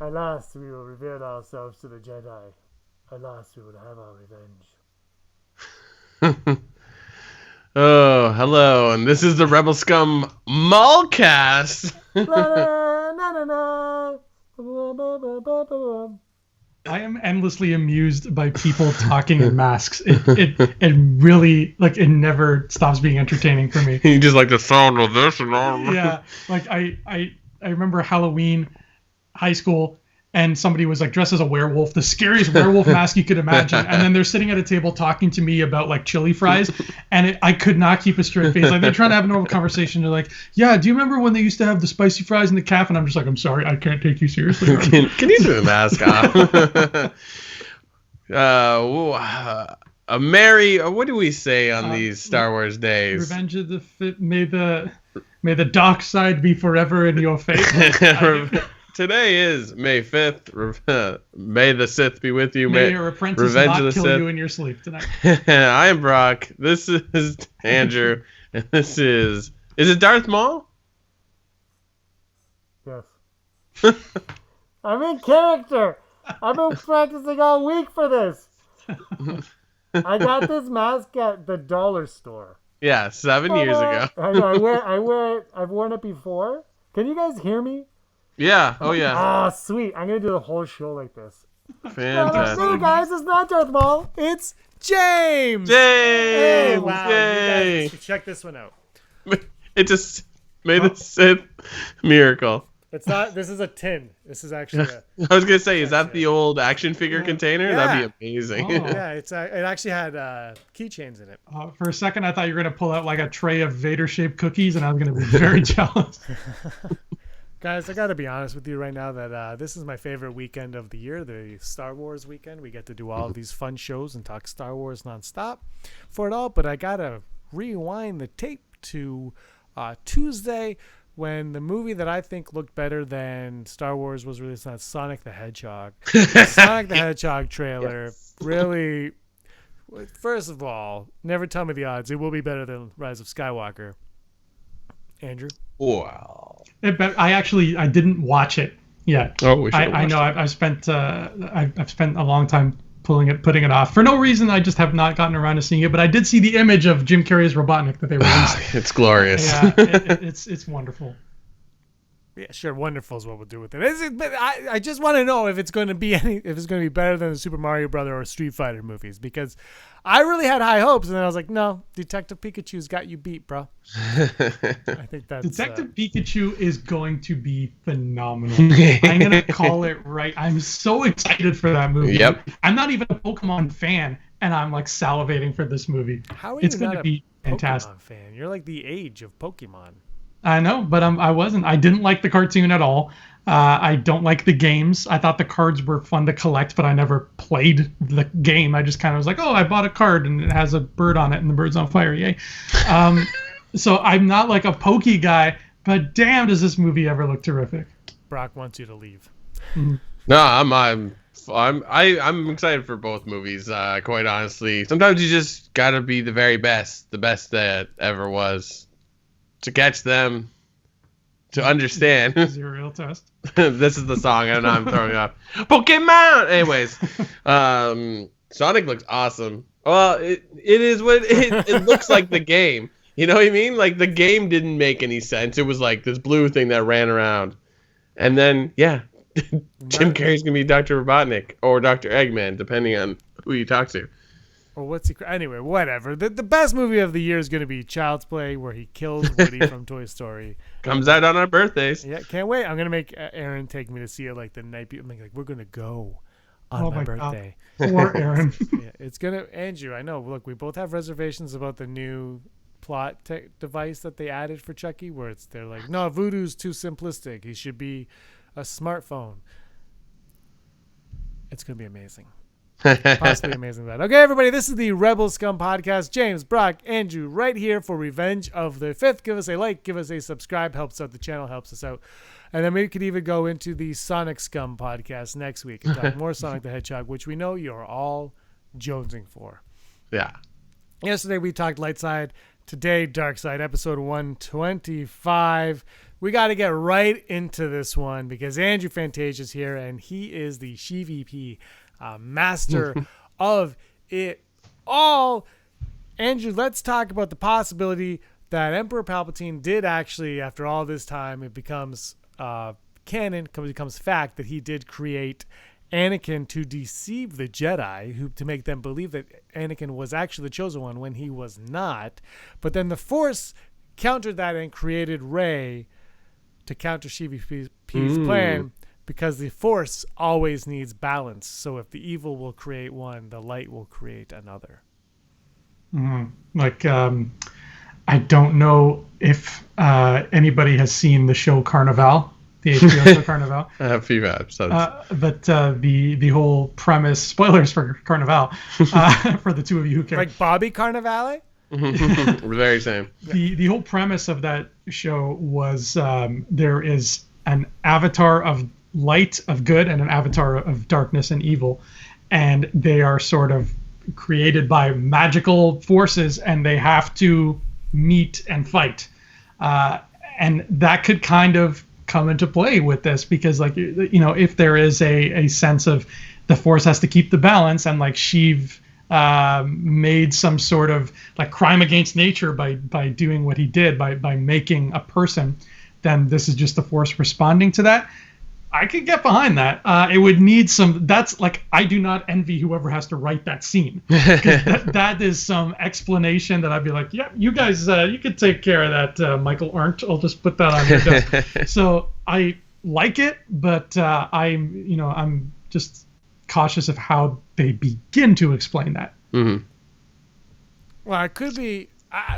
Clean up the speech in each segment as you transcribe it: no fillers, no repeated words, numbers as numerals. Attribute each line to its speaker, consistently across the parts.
Speaker 1: At last we will reveal ourselves to the Jedi. At last we will have our revenge.
Speaker 2: Oh, hello, and this is the Rebel Scum Mallcast.
Speaker 3: I am endlessly amused by people talking in masks. It really, like, it never stops being entertaining for me.
Speaker 2: You just like the sound of this and all.
Speaker 3: Yeah, like I remember Halloween, high school, and somebody was like dressed as a werewolf, the scariest werewolf mask you could imagine, and then they're sitting at a table talking to me about like chili fries, and I could not keep a straight face. Like they're trying to have a normal conversation. They're like, "Yeah, do you remember when they used to have the spicy fries in the calf?" And I'm just like, "I'm sorry, I can't take you seriously."
Speaker 2: Can you do the mask off? A merry. What do we say on these Star Wars days?
Speaker 3: Revenge of the May the dark side be forever in your face.
Speaker 2: Today is May 5th. May the Sith be with you.
Speaker 3: May your apprentice
Speaker 2: Revenge
Speaker 3: not
Speaker 2: of the
Speaker 3: kill
Speaker 2: Sith.
Speaker 3: you in your sleep tonight.
Speaker 2: I am Brock. This is Andrew. And this is it Darth Maul?
Speaker 1: Yes. I'm in character. I've been practicing all week for this. I got this mask at the dollar store.
Speaker 2: Yeah, 7 years ago.
Speaker 1: I know. I wear it. I've worn it before. Can you guys hear me?
Speaker 2: Yeah. Oh, yeah.
Speaker 1: Ah, sweet. I'm going to do the whole show like this.
Speaker 2: Fantastic.
Speaker 1: Hey, guys. It's not Darth Maul. It's James.
Speaker 2: James!
Speaker 1: Hey, wow.
Speaker 2: Yay!
Speaker 1: You guys check this one out.
Speaker 2: It just made the Sith miracle.
Speaker 1: It's not. This is a tin. This is actually a...
Speaker 2: I was going to say, is that the old action figure container?
Speaker 1: Yeah.
Speaker 2: That'd be amazing.
Speaker 3: Oh.
Speaker 1: Yeah, it actually had keychains in it.
Speaker 3: For a second, I thought you were going to pull out like a tray of Vader-shaped cookies, and I was going to be very jealous.
Speaker 1: Guys, I got to be honest with you right now that this is my favorite weekend of the year, the Star Wars weekend. We get to do all of these fun shows and talk Star Wars nonstop for it all. But I got to rewind the tape to Tuesday when the movie that I think looked better than Star Wars was released on Sonic the Hedgehog. The Sonic the Hedgehog trailer really... First of all, never tell me the odds. It will be better than Rise of Skywalker. Andrew?
Speaker 2: Wow.
Speaker 3: I didn't watch it yet.
Speaker 2: Oh, we should
Speaker 3: I know. I've spent a long time putting it off for no reason. I just have not gotten around to seeing it. But I did see the image of Jim Carrey's Robotnik that they released.
Speaker 2: It's glorious.
Speaker 3: Yeah, it's wonderful.
Speaker 1: Yeah, sure. Wonderful is what we'll do with it. But I just want to know if it's going to be better than the Super Mario Brother or Street Fighter movies, because I really had high hopes, and then I was like, no, Detective Pikachu's got you beat, bro. I think that's
Speaker 3: Detective Pikachu is going to be phenomenal. I'm gonna call it right. I'm so excited for that movie.
Speaker 2: Yep.
Speaker 3: I'm not even a Pokemon fan, and I'm like salivating for this movie.
Speaker 1: How are
Speaker 3: It's
Speaker 1: you
Speaker 3: going
Speaker 1: not
Speaker 3: to be
Speaker 1: a
Speaker 3: fantastic.
Speaker 1: Pokemon fan? You're like the age of Pokemon.
Speaker 3: I know, but I wasn't. I didn't like the cartoon at all. I don't like the games. I thought the cards were fun to collect, but I never played the game. I just kind of was like, oh, I bought a card and it has a bird on it and the bird's on fire. Yay. So I'm not like a Pokey guy, but damn, does this movie ever look terrific.
Speaker 1: Brock wants you to leave.
Speaker 2: No, I'm excited for both movies. Quite honestly, sometimes you just gotta be the very best, the best that ever was, to catch them, to understand.
Speaker 3: Is it a real test?
Speaker 2: This is the song, and I'm throwing up. Pokemon. Anyways, Sonic looks awesome. Well, it is what it looks like the game. You know what I mean? Like the game didn't make any sense. It was like this blue thing that ran around, and then yeah. Jim Carrey's gonna be Dr. Robotnik or Dr. Eggman, depending on who you talk to.
Speaker 1: Or what's he? Anyway, whatever. The best movie of the year is going to be Child's Play, where he kills Woody from Toy Story.
Speaker 2: Comes out on our birthdays.
Speaker 1: Yeah, can't wait. I'm gonna make Aaron take me to see it like the night. I'm like, we're gonna go on my birthday.
Speaker 3: God. Poor Aaron.
Speaker 1: Yeah, it's gonna. Andrew, I know. Look, we both have reservations about the new plot device that they added for Chucky, where they're like, no, Voodoo's too simplistic. He should be a smartphone. It's gonna be amazing. Possibly amazing that. Okay, everybody, this is the Rebel Scum podcast. James, Brock, Andrew, right here for Revenge of the Fifth. Give us a like, give us a subscribe, helps out the channel, helps us out. And then we could even go into the Sonic Scum podcast next week and talk more Sonic the Hedgehog, which we know you're all jonesing for.
Speaker 2: Yeah.
Speaker 1: Yesterday we talked Light Side. Today, Dark Side, episode 125. we got to get right into this one because Andrew Fantasia's here, and he is the SheVP master of it all. Andrew, let's talk about the possibility that Emperor Palpatine did actually, after all this time, it becomes canon, becomes fact that he did create Anakin to deceive the Jedi, to make them believe that Anakin was actually the chosen one when he was not. But then the Force countered that and created Rey to counter SheVP's plan, because the Force always needs balance. So if the evil will create one, the light will create another.
Speaker 3: I don't know if anybody has seen the show Carnival, the HBO show Carnival.
Speaker 2: A few episodes.
Speaker 3: But the whole premise, spoilers for Carnival, for the two of you who care.
Speaker 1: Like Bobby Cannavale?
Speaker 2: Very same.
Speaker 3: The whole premise of that show was there is an avatar of light, of good, and an avatar of darkness and evil, and they are sort of created by magical forces, and they have to meet and fight, and that could kind of come into play with this, because if there is a sense of the Force has to keep the balance, and like Sheev made some sort of like crime against nature by doing what he did, by making a person, then this is just the Force responding to that. I could get behind that. It would need some. That's like, I do not envy whoever has to write that scene. That is some explanation that I'd be like, yeah, you guys, you could take care of that, Michael Arndt. I'll just put that on your desk. So I like it, but I'm just cautious of how they begin to explain that.
Speaker 2: Mm-hmm.
Speaker 1: Well, it could be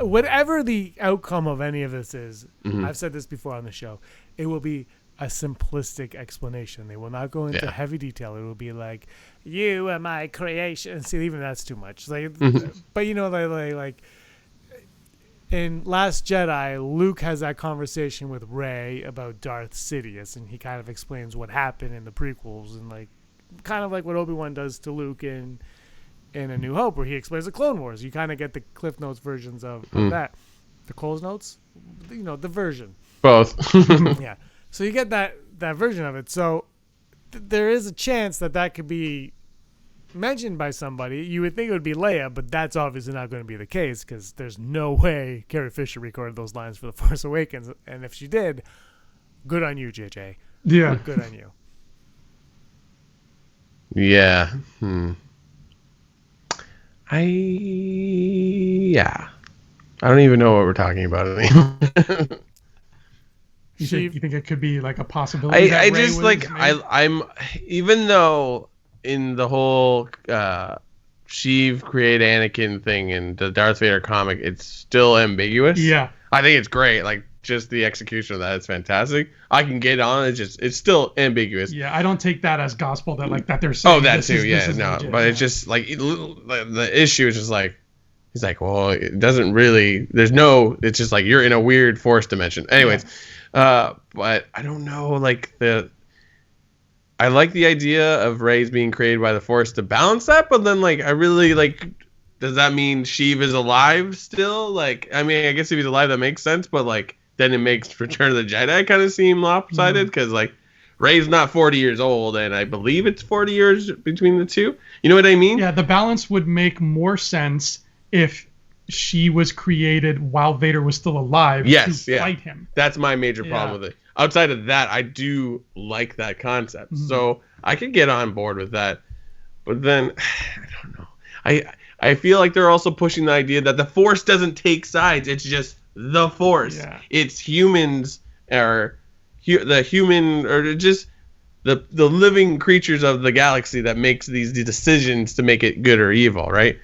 Speaker 1: whatever the outcome of any of this is. Mm-hmm. I've said this before on the show. It will be a simplistic explanation. They will not go into heavy detail. It will be like, you are my creation. See, even that's too much. Like, but like in Last Jedi, Luke has that conversation with Rey about Darth Sidious, and he kind of explains what happened in the prequels, and like kind of like what Obi-Wan does to Luke in A New Hope, where he explains the Clone Wars. You kind of get the Cliff Notes versions of that. The Coles Notes, the version.
Speaker 2: Both.
Speaker 1: Yeah. So you get that version of it. So there is a chance that could be mentioned by somebody. You would think it would be Leia, but that's obviously not going to be the case, because there's no way Carrie Fisher recorded those lines for The Force Awakens. And if she did, good on you, JJ.
Speaker 3: Yeah.
Speaker 1: Good on you.
Speaker 2: Yeah. I don't even know what we're talking about anymore.
Speaker 3: You think it could be like a possibility?
Speaker 2: I'm even though in the whole Sheev create Anakin thing in the Darth Vader comic, it's still ambiguous.
Speaker 3: Yeah,
Speaker 2: I think it's great. Like, just the execution of that is fantastic. I can get on it. It's still ambiguous.
Speaker 3: Yeah, I don't take that as gospel. That they're saying.
Speaker 2: Oh, that too.
Speaker 3: Legit,
Speaker 2: it's just like the issue is just like, he's like, well, it doesn't really. It's just like you're in a weird Force dimension. Anyways. Yeah. But I don't know, I like the idea of Rey's being created by the Force to balance that, but then I really does that mean Sheev is alive still? I guess if he's alive that makes sense, but then it makes Return of the Jedi kind of seem lopsided, because Rey's not 40 years old, and I believe it's 40 years between the two. You know what I mean?
Speaker 3: Yeah, the balance would make more sense if she was created while Vader was still alive to fight him.
Speaker 2: That's my major problem with it. Outside of that, I do like that concept. Mm-hmm. So I could get on board with that. But then, I don't know. I feel like they're also pushing the idea that the Force doesn't take sides. It's just the Force. Yeah. It's humans, or the human, or just the living creatures of the galaxy that makes these decisions to make it good or evil, right?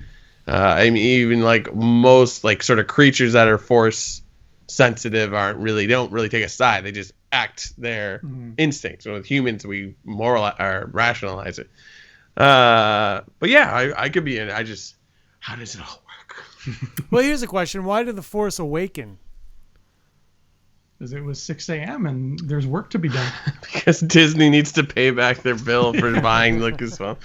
Speaker 2: Even most sort of creatures that are Force sensitive don't really take a side. They just act their instincts. So with humans, we rationalize it. But yeah, I could be in it. How does it all work?
Speaker 1: Well, here's a question: why did the Force awaken?
Speaker 3: Because it was 6 a.m. and there's work to be done.
Speaker 2: Because Disney needs to pay back their bill for buying Lucasfilm.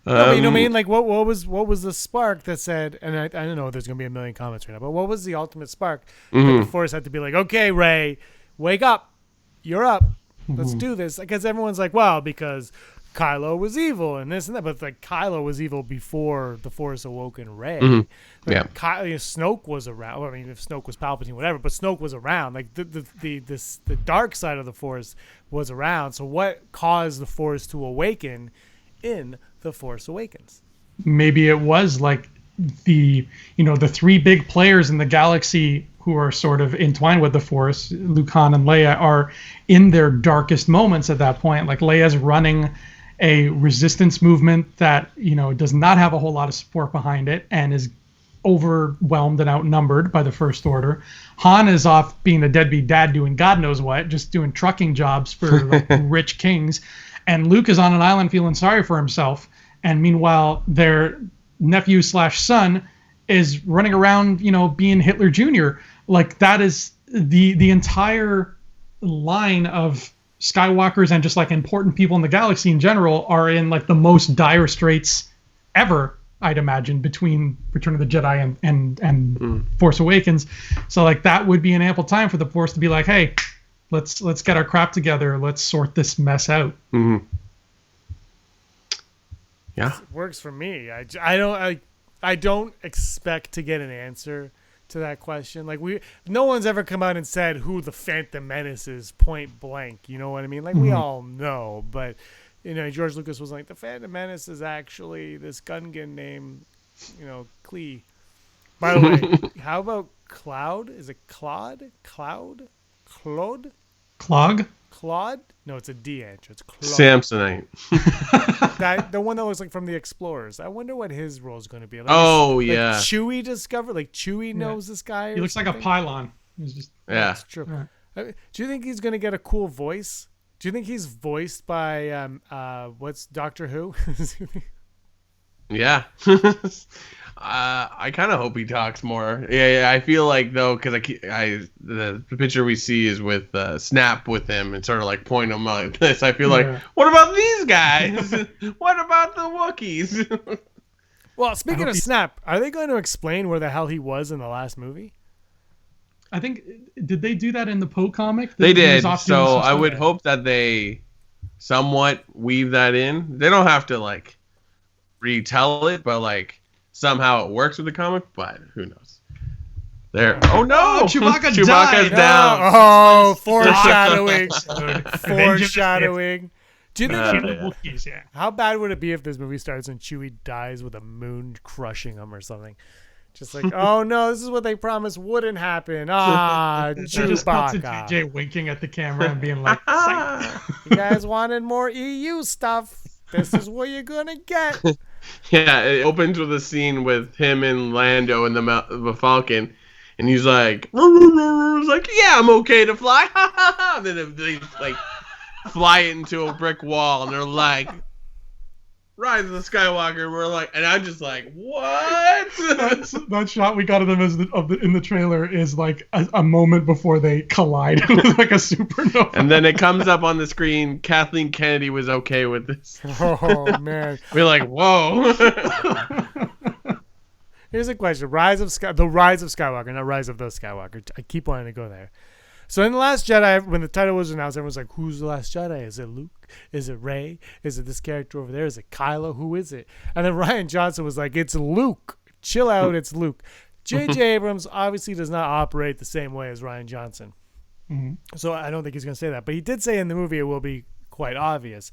Speaker 1: No, but you know what I mean? Like, what was the spark that said? And I don't know. There's gonna be a million comments right now, but what was the ultimate spark that the Force had to be like, okay, Rey, wake up, you're up, let's do this? Because everyone's like, well, because Kylo was evil and this and that, but like Kylo was evil before the Force awoken Rey. Snoke was around. Well, I mean, if Snoke was Palpatine, whatever, but Snoke was around. Like the dark side of the Force was around. So what caused the Force to awaken in The Force Awakens?
Speaker 3: Maybe it was like the three big players in the galaxy who are sort of entwined with the Force, Luke, Han, and Leia, are in their darkest moments at that point. Like Leia's running a resistance movement that does not have a whole lot of support behind it and is overwhelmed and outnumbered by the First Order. Han is off being a deadbeat dad doing God knows what, just doing trucking jobs for like, rich kings. And Luke is on an island feeling sorry for himself. And meanwhile, their nephew/son is running around, being Hitler Jr. Like that is the entire line of Skywalkers and just like important people in the galaxy in general are in like the most dire straits ever, I'd imagine, between Return of the Jedi and Force Awakens. So like that would be an ample time for the Force to be like, hey, let's get our crap together. Let's sort this mess out.
Speaker 2: Mm-hmm. Yeah,
Speaker 1: it works for me. I don't expect to get an answer to that question. Like no one's ever come out and said who the Phantom Menace is point blank. You know what I mean? Like we all know, but George Lucas was like, the Phantom Menace is actually this Gungan named, Klee. By the way, how about Cloud? Is it Claude? Claude?
Speaker 3: Clog?
Speaker 1: Claude? No, it's a D answer. It's Claude.
Speaker 2: Samsonite.
Speaker 1: The one that looks like from the Explorers. I wonder what his role is going to be. Like,
Speaker 2: yeah.
Speaker 1: Chewie discovered. Like Chewie knows this guy.
Speaker 3: He looks like a pylon.
Speaker 1: That's true. Do you think he's going to get a cool voice? Do you think he's voiced by what's Doctor Who?
Speaker 2: Yeah. I kind of hope he talks more. Yeah, I feel like though, because the picture we see is with Snap with him and sort of like pointing him like this. I feel like, what about these guys? What about the Wookiees?
Speaker 1: Well, speaking of Snap, are they going to explain where the hell he was in the last movie?
Speaker 3: I think, did they do that in the Poe comic?
Speaker 2: They did. So I would hope that they somewhat weave that in. They don't have to like retell it, but like somehow it works with the comic. But who knows? There. Oh no!
Speaker 3: Chewbacca's
Speaker 2: down.
Speaker 1: Oh, foreshadowing. Foreshadowing. Do you think how bad would it be if this movie starts and Chewie dies with a moon crushing him or something? Just like, oh no, this is what they promised wouldn't happen. Chewbacca.
Speaker 3: Just cuts to JJ winking at the camera and being like,
Speaker 1: you guys wanted more EU stuff. This is what you're gonna get.
Speaker 2: Yeah, it opens with a scene with him and Lando and the Falcon, and he's like, yeah, I'm okay to fly. And then they like fly into a brick wall, and they're like, Rise of the Skywalker. We're like, and I'm just like, what?
Speaker 3: That shot we got of them in the trailer is like a moment before they collide. It was like a supernova.
Speaker 2: And then it comes up on the screen. Kathleen Kennedy was okay with this.
Speaker 1: Oh man,
Speaker 2: we're like, whoa.
Speaker 1: Here's a question: the Rise of Skywalker, not Rise of the Skywalker. I keep wanting to go there. So in The Last Jedi, when the title was announced, everyone's like, who's the Last Jedi? Is it Luke? Is it Rey? Is it this character over there? Is it Kylo? Who is it? And then Rian Johnson was like, it's Luke. Chill out, it's Luke. J.J. Abrams obviously does not operate the same way as Rian Johnson. Mm-hmm. So I don't think he's going to say that. But he did say in the movie it will be quite obvious.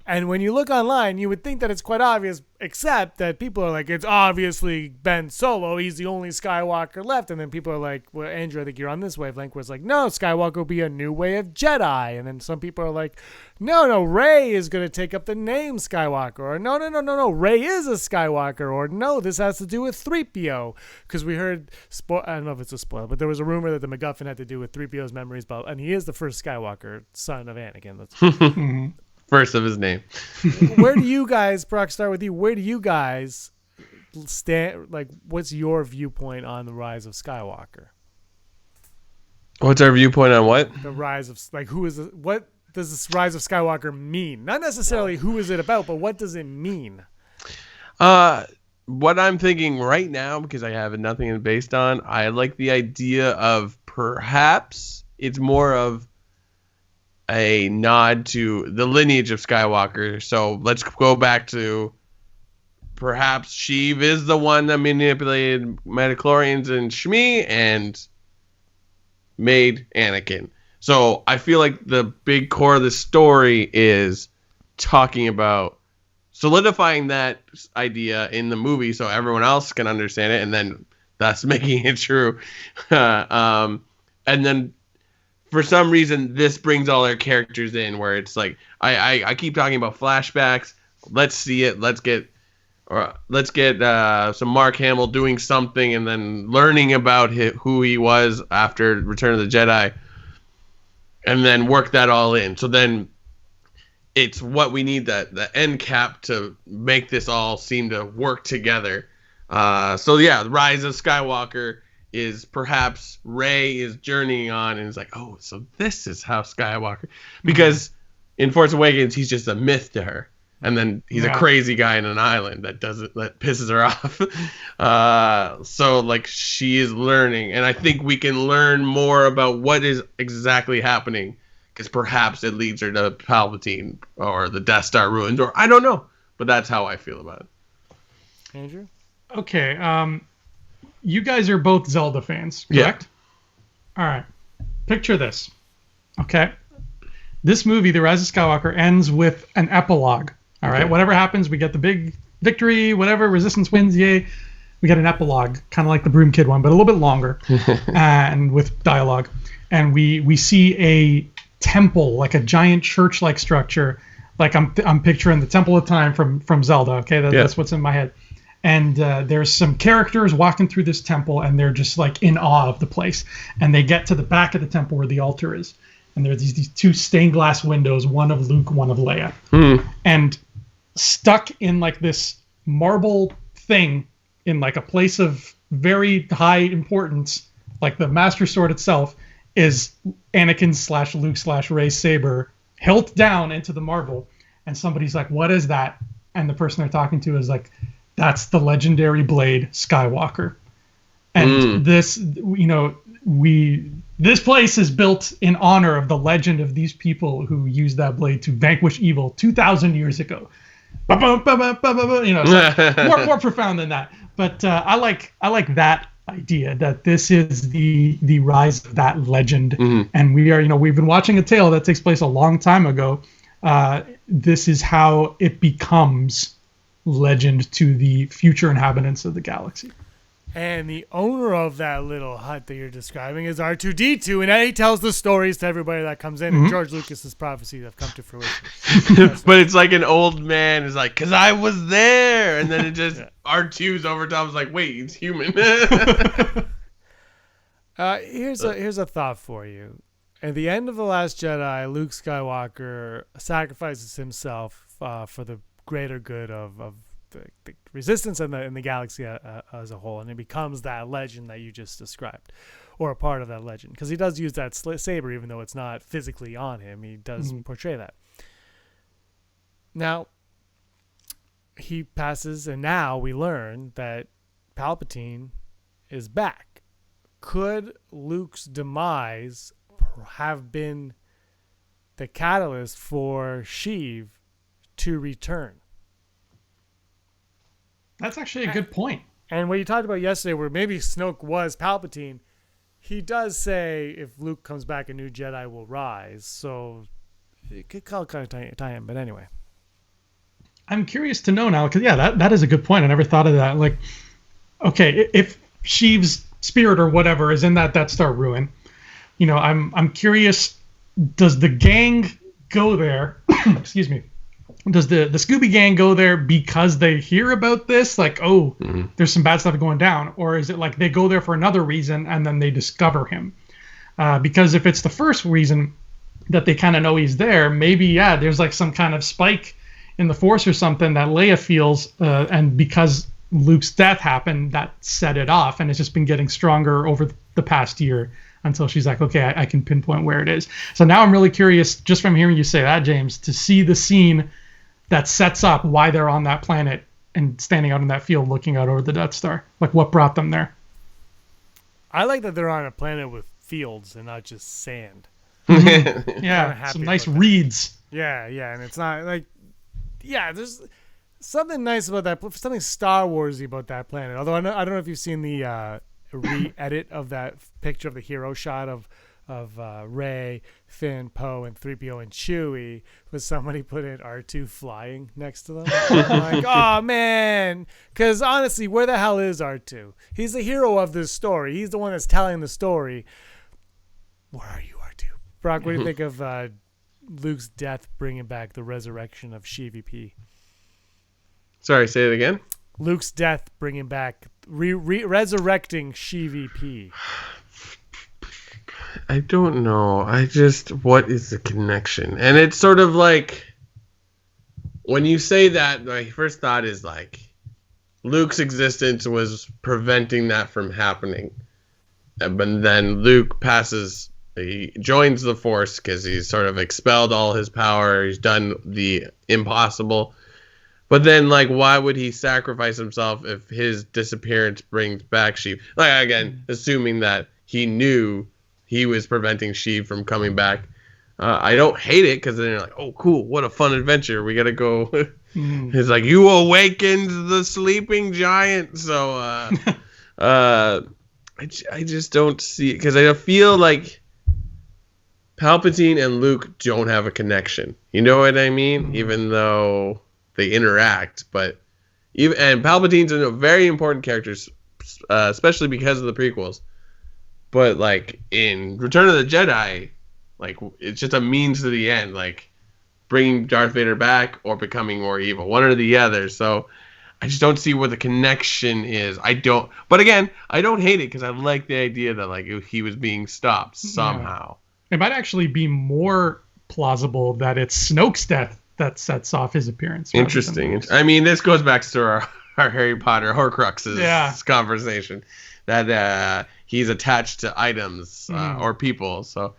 Speaker 1: And when you look online, you would think that it's quite obvious, except that people are like, it's obviously Ben Solo. He's the only Skywalker left. And then people are like, well, Andrew, I think you're on this wavelength where it's like, no, Skywalker will be a new way of Jedi. And then some people are like, no, Rey is going to take up the name Skywalker. Or no, Rey is a Skywalker. Or no, this has to do with 3PO. Because we heard, I don't know if it's a spoiler, but there was a rumor that the MacGuffin had to do with 3PO's memories. And he is the first Skywalker, son of Anakin.
Speaker 2: First of his name.
Speaker 1: Where do you guys, Brock, start with you. Where do you guys stand? Like, what's your viewpoint on the Rise of Skywalker?
Speaker 2: What's our viewpoint on what?
Speaker 1: The Rise of, like, what does this Rise of Skywalker mean? Not necessarily who is it about, but what does it mean?
Speaker 2: What I'm thinking right now, because I have nothing based on, I like the idea of perhaps it's more of a nod to the lineage of Skywalker. So let's go back to perhaps Sheev is the one that manipulated midichlorians and Shmi and made Anakin. So I feel like the big core of the story is talking about solidifying that idea in the movie so everyone else can understand it, and then thus making it true. And then for some reason, this brings all their characters in, where it's like I keep talking about flashbacks. Let's see it. Let's get some Mark Hamill doing something, and then learning about who he was after Return of the Jedi, and then work that all in. So then it's what we need, the end cap to make this all seem to work together. So yeah, the Rise of Skywalker is perhaps Rey is journeying on, and it's like, oh, so this is how Skywalker, because in Force Awakens he's just a myth to her, and then he's a crazy guy in an island that pisses her off. So like she is learning, and I think we can learn more about what is exactly happening, because perhaps it leads her to Palpatine or the Death Star ruins, or I don't know, but that's how I feel about it.
Speaker 1: Andrew?
Speaker 3: Okay, you guys are both Zelda fans, correct? Yeah. All right. Picture this. Okay. This movie, The Rise of Skywalker, ends with an epilogue. All right. Okay. Whatever happens, we get the big victory, whatever, Resistance wins, yay. We get an epilogue, kind of like the Broom Kid one, but a little bit longer and with dialogue. And we see a temple, like a giant church-like structure. Like I'm picturing the Temple of Time from Zelda. Okay. That's what's in my head. And there's some characters walking through this temple, and they're just like in awe of the place. And they get to the back of the temple where the altar is. And there's these two stained glass windows, one of Luke, one of Leia. And stuck in like this marble thing in like a place of very high importance, like the Master Sword itself, is Anakin / Luke / Rey's saber hilt down into the marble. And somebody's like, what is that? And the person they're talking to is like, that's the legendary blade Skywalker. And this, this place is built in honor of the legend of these people who used that blade to vanquish evil 2,000 years ago. More profound than that. But I like that idea, that this is the rise of that legend. And we've been watching a tale that takes place a long time ago. This is how it becomes legend to the future inhabitants of the galaxy.
Speaker 1: And the owner of that little hut that you're describing is R2-D2, and he tells the stories to everybody that comes in, and George Lucas's prophecies have come to fruition.
Speaker 2: But it's like an old man is like, because I was there, and then it just R2's over top is like, wait, he's human.
Speaker 1: Here's a thought for you. At the end of The Last Jedi, Luke Skywalker sacrifices himself for the greater good of the Resistance and the galaxy as a whole, and it becomes that legend that you just described, or a part of that legend, because he does use that saber even though it's not physically on him. He does portray that. Now he passes, and now we learn that Palpatine is back. Could Luke's demise have been the catalyst for Sheev to return?
Speaker 3: That's actually a good point.
Speaker 1: And what you talked about yesterday, where maybe Snoke was Palpatine, he does say if Luke comes back, a new Jedi will rise. So it could kind of tie in. But anyway,
Speaker 3: I'm curious to know now, because that is a good point. I never thought of that. Like, okay, if Sheev's spirit or whatever is in that Death Star ruin, I'm curious. Does the gang go there? Excuse me. Does the Scooby Gang go there because they hear about this? Like, there's some bad stuff going down. Or is it like they go there for another reason and then they discover him? Because if it's the first reason that they kind of know he's there, maybe, there's like some kind of spike in the Force or something that Leia feels. And because Luke's death happened, that set it off. And it's just been getting stronger over the past year until she's like, okay, I can pinpoint where it is. So now I'm really curious, just from hearing you say that, James, to see the scene that sets up why they're on that planet and standing out in that field looking out over the Death Star? Like, what brought them there?
Speaker 1: I like that they're on a planet with fields and not just sand.
Speaker 3: Yeah, some nice reeds.
Speaker 1: Yeah, and it's not like, there's something nice about that, something Star Warsy about that planet. Although I don't know if you've seen the re-edit of that picture of the hero shot of Rey, Finn, Poe, and 3PO and Chewie, with somebody put in R2 flying next to them. I'm like, oh man, because honestly, where the hell is R2? He's the hero of this story. He's the one that's telling the story. Where are you, R2? Brock, what do you think of Luke's death bringing back the resurrection of Sheevy?
Speaker 2: Sorry, say it again.
Speaker 1: Luke's death bringing back resurrecting Sheevy.
Speaker 2: I don't know. What is the connection? And it's sort of like, when you say that, my first thought is like, Luke's existence was preventing that from happening. But then Luke he joins the Force because he's sort of expelled all his power. He's done the impossible. But then, like, why would he sacrifice himself if his disappearance brings back Sheev? Like, again, assuming that he knew he was preventing Sheev from coming back. I don't hate it, because then you're like, oh, cool, what a fun adventure. We got to go. He's like, you awakened the sleeping giant. So I just don't see it, because I feel like Palpatine and Luke don't have a connection. You know what I mean? Even though they interact, and Palpatine's a very important character, especially because of the prequels. But like in Return of the Jedi, like it's just a means to the end, like bringing Darth Vader back or becoming more evil, one or the other. So I just don't see where the connection is. But again, I don't hate it, because I like the idea that like he was being stopped somehow. Yeah.
Speaker 3: It might actually be more plausible that it's Snoke's death that sets off his appearance.
Speaker 2: Interesting. I mean, this goes back to our Harry Potter Horcruxes conversation, that he's attached to items or people. So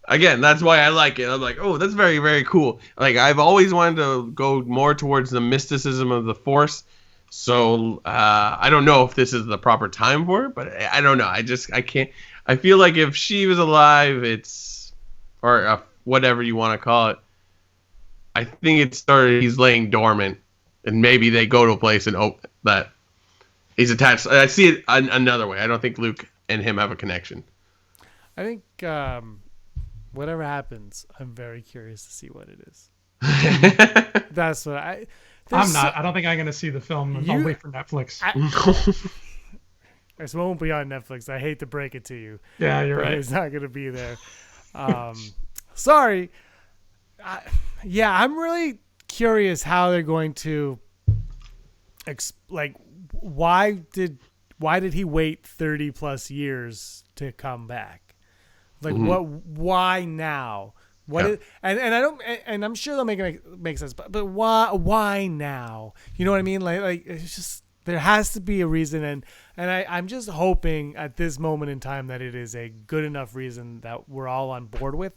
Speaker 2: again, that's why I like it. I'm like, oh, that's very, very cool. Like, I've always wanted to go more towards the mysticism of the Force. So I don't know if this is the proper time for it, but I don't know. I can't. I feel like if she was alive, or whatever you want to call it, I think it started, he's laying dormant, and maybe they go to a place and that he's attached. I see it another way. I don't think Luke and him have a connection.
Speaker 1: I think whatever happens, I'm very curious to see what it is. That's what
Speaker 3: I'm not. I don't think I'm going to see the film. I'll wait for Netflix.
Speaker 1: This won't be on Netflix. I hate to break it to you.
Speaker 3: Yeah, you're right.
Speaker 1: It's not going to be there. Sorry. I'm really curious how they're going to why did he wait 30 plus years to come back? Like, why now? And I'm sure they'll make it make sense, but why now? You know what I mean? Like it's just, there has to be a reason, and I'm just hoping at this moment in time that it is a good enough reason that we're all on board with.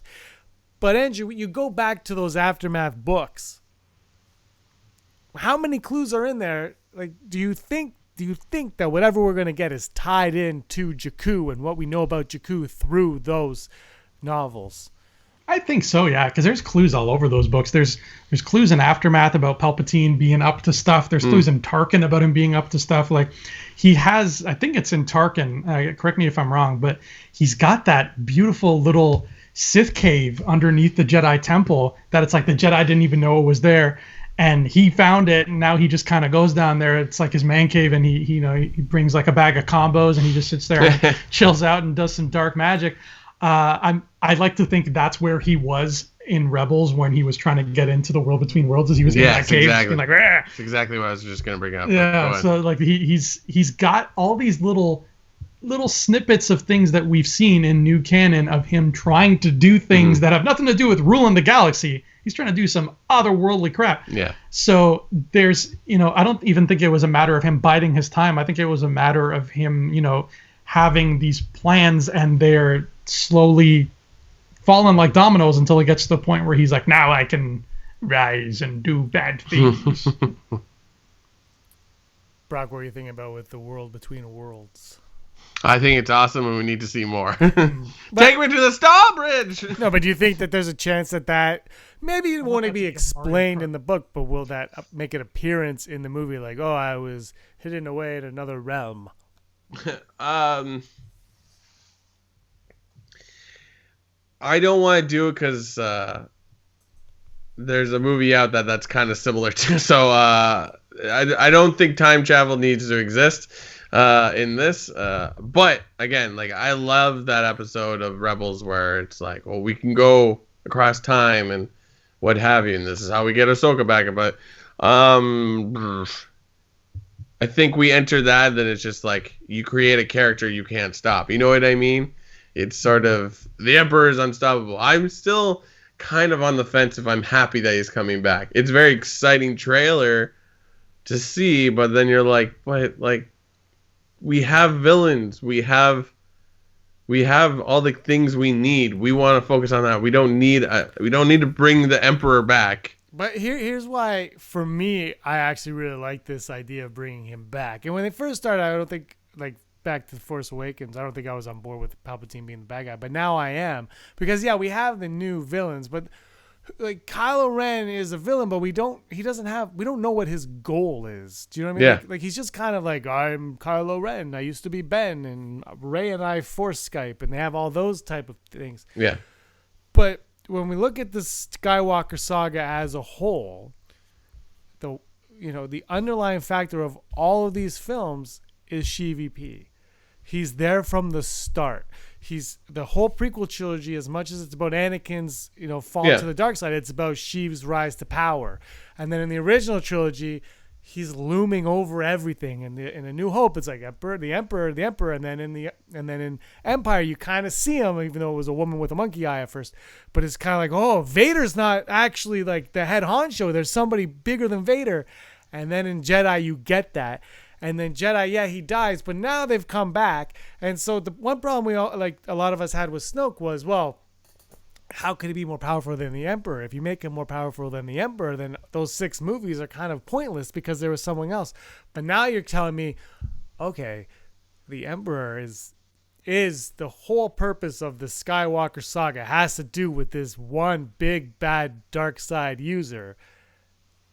Speaker 1: But Andrew, you go back to those Aftermath books. How many clues are in there? Like, do you think that whatever we're going to get is tied in to Jakku and what we know about Jakku through those novels?
Speaker 3: I think so, yeah, because there's clues all over those books. There's clues in Aftermath about Palpatine being up to stuff. There's clues in Tarkin about him being up to stuff. Like, he has, I think it's in Tarkin, correct me if I'm wrong, but he's got that beautiful little Sith cave underneath the Jedi Temple that it's like the Jedi didn't even know it was there. And he found it, and now he just kind of goes down there. It's like his man cave, and he brings like a bag of combos, and he just sits there and chills out and does some dark magic. I'd like to think that's where he was in Rebels when he was trying to get into the world between worlds, as he was in that cave.
Speaker 2: Exactly.
Speaker 3: Like,
Speaker 2: that's exactly what I was just gonna bring up.
Speaker 3: Yeah, so like he's got all these little snippets of things that we've seen in new canon of him trying to do things that have nothing to do with ruling the galaxy. He's trying to do some otherworldly crap.
Speaker 2: Yeah.
Speaker 3: So there's, I don't even think it was a matter of him biding his time. I think it was a matter of him, having these plans, and they're slowly falling like dominoes until it gets to the point where he's like, now I can rise and do bad things.
Speaker 1: Brock, what are you thinking about with the world between worlds?
Speaker 2: I think it's awesome, and we need to see more. Take me to the Star Bridge.
Speaker 1: No, but do you think that there's a chance that maybe it won't be explained in the book, but will that make an appearance in the movie? Like, oh, I was hidden away in another realm.
Speaker 2: I don't want to do it because there's a movie out that's kind of similar to. So I don't think time travel needs to exist in this. But again, like I love that episode of Rebels where it's like, well, we can go across time and what have you, and this is how we get Ahsoka back. But I think we enter that, then it's just like you create a character you can't stop. You know what I mean? It's sort of the Emperor is unstoppable. I'm still kind of on the fence if I'm happy that he's coming back. It's a very exciting trailer to see, but then you're like, but like we have villains, we have all the things we need. We want to focus on that. We don't need to bring the Emperor back.
Speaker 1: But here's why, for me, I actually really like this idea of bringing him back. And when they first started, I don't think, like, back to The Force Awakens, I don't think I was on board with Palpatine being the bad guy. But now I am. Because, yeah, we have the new villains. But, like, Kylo Ren is a villain, but we don't know what his goal is. Do you know what I mean?
Speaker 2: Yeah.
Speaker 1: Like he's just kind of like, I'm Kylo Ren. I used to be Ben. And Rey and I Force Skype. And they have all those type of things.
Speaker 2: Yeah.
Speaker 1: But when we look at the Skywalker saga as a whole, the underlying factor of all of these films is Sheev P. He's there from the start. He's the whole prequel trilogy, as much as it's about Anakin's, fall to the dark side, it's about Sheev's rise to power. And then in the original trilogy, he's looming over everything. And in A New Hope, it's like the Emperor, and then in Empire, you kind of see him, even though it was a woman with a monkey eye at first. But it's kind of like, oh, Vader's not actually like the head honcho. There's somebody bigger than Vader. And then in Jedi, you get that. And then Jedi, yeah, he dies, but now they've come back. And so the one problem a lot of us had with Snoke was, well, how could he be more powerful than the Emperor? If you make him more powerful than the Emperor, then those 6 movies are kind of pointless because there was someone else. But now you're telling me, okay, the Emperor is the whole purpose of the Skywalker saga has to do with this one big bad dark side user.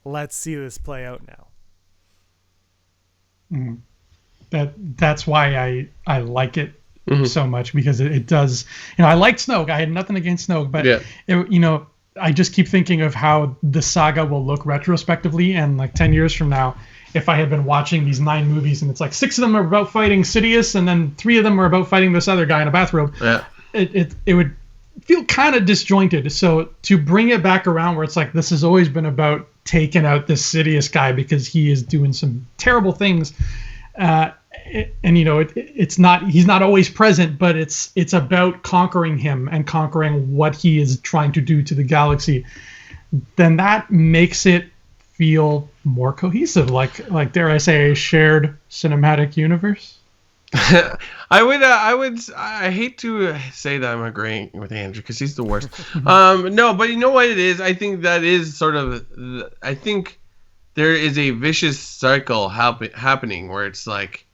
Speaker 1: Let's see this play out now.
Speaker 3: That's why I like it so much, because it does. I liked Snoke. I had nothing against Snoke, but I just keep thinking of how the saga will look retrospectively, and like 10 years from now, if I had been watching these 9 movies and it's like 6 of them are about fighting Sidious and then 3 of them are about fighting this other guy in a bathrobe, it would feel kind of disjointed. So to bring it back around where it's like this has always been about taking out this Sidious guy because he is doing some terrible things, it's not, he's not always present, but it's about conquering him and conquering what he is trying to do to the galaxy. Then that makes it feel more cohesive, like dare I say, a shared cinematic universe.
Speaker 2: I hate to say that I'm agreeing with Andrew because he's the worst. No, but you know what it is? I think that is sort of, I think there is a vicious cycle happening where it's like,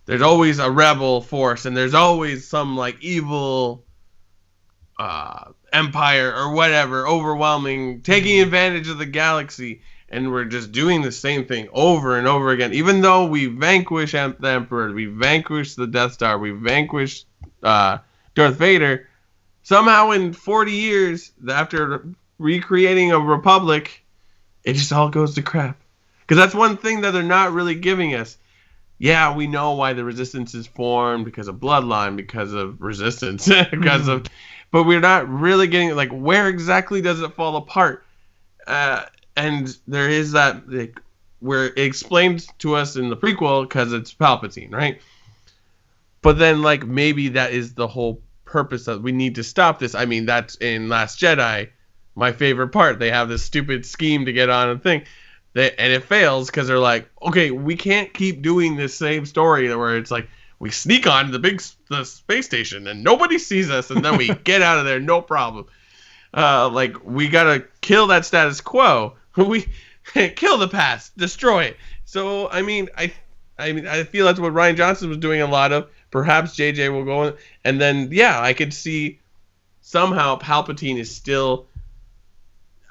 Speaker 2: there's always a rebel force and there's always some like evil empire or whatever, overwhelming, taking advantage of the galaxy. And we're just doing the same thing over and over again. Even though we vanquish the Emperor, we vanquish the Death Star, we vanquish Darth Vader, somehow in 40 years, after recreating a republic, it just all goes to crap. Because that's one thing that they're not really giving us. Yeah, we know why the Resistance is formed, because of bloodline, because of resistance, but we're not really getting, like, where exactly does it fall apart? And there is that, like, where it explained to us in the prequel because it's Palpatine, right? But then, like, maybe that is the whole purpose that we need to stop this. I mean, that's in Last Jedi, my favorite part. They have this stupid scheme to get on a thing, and it fails because they're like, okay, we can't keep doing this same story where it's like we sneak on the space station and nobody sees us, and then we get out of there, no problem. Like, we gotta kill that status quo. kill the past, destroy it. So I mean, I feel that's what Rian Johnson was doing a lot of. Perhaps JJ will go in, and then I could see somehow Palpatine is still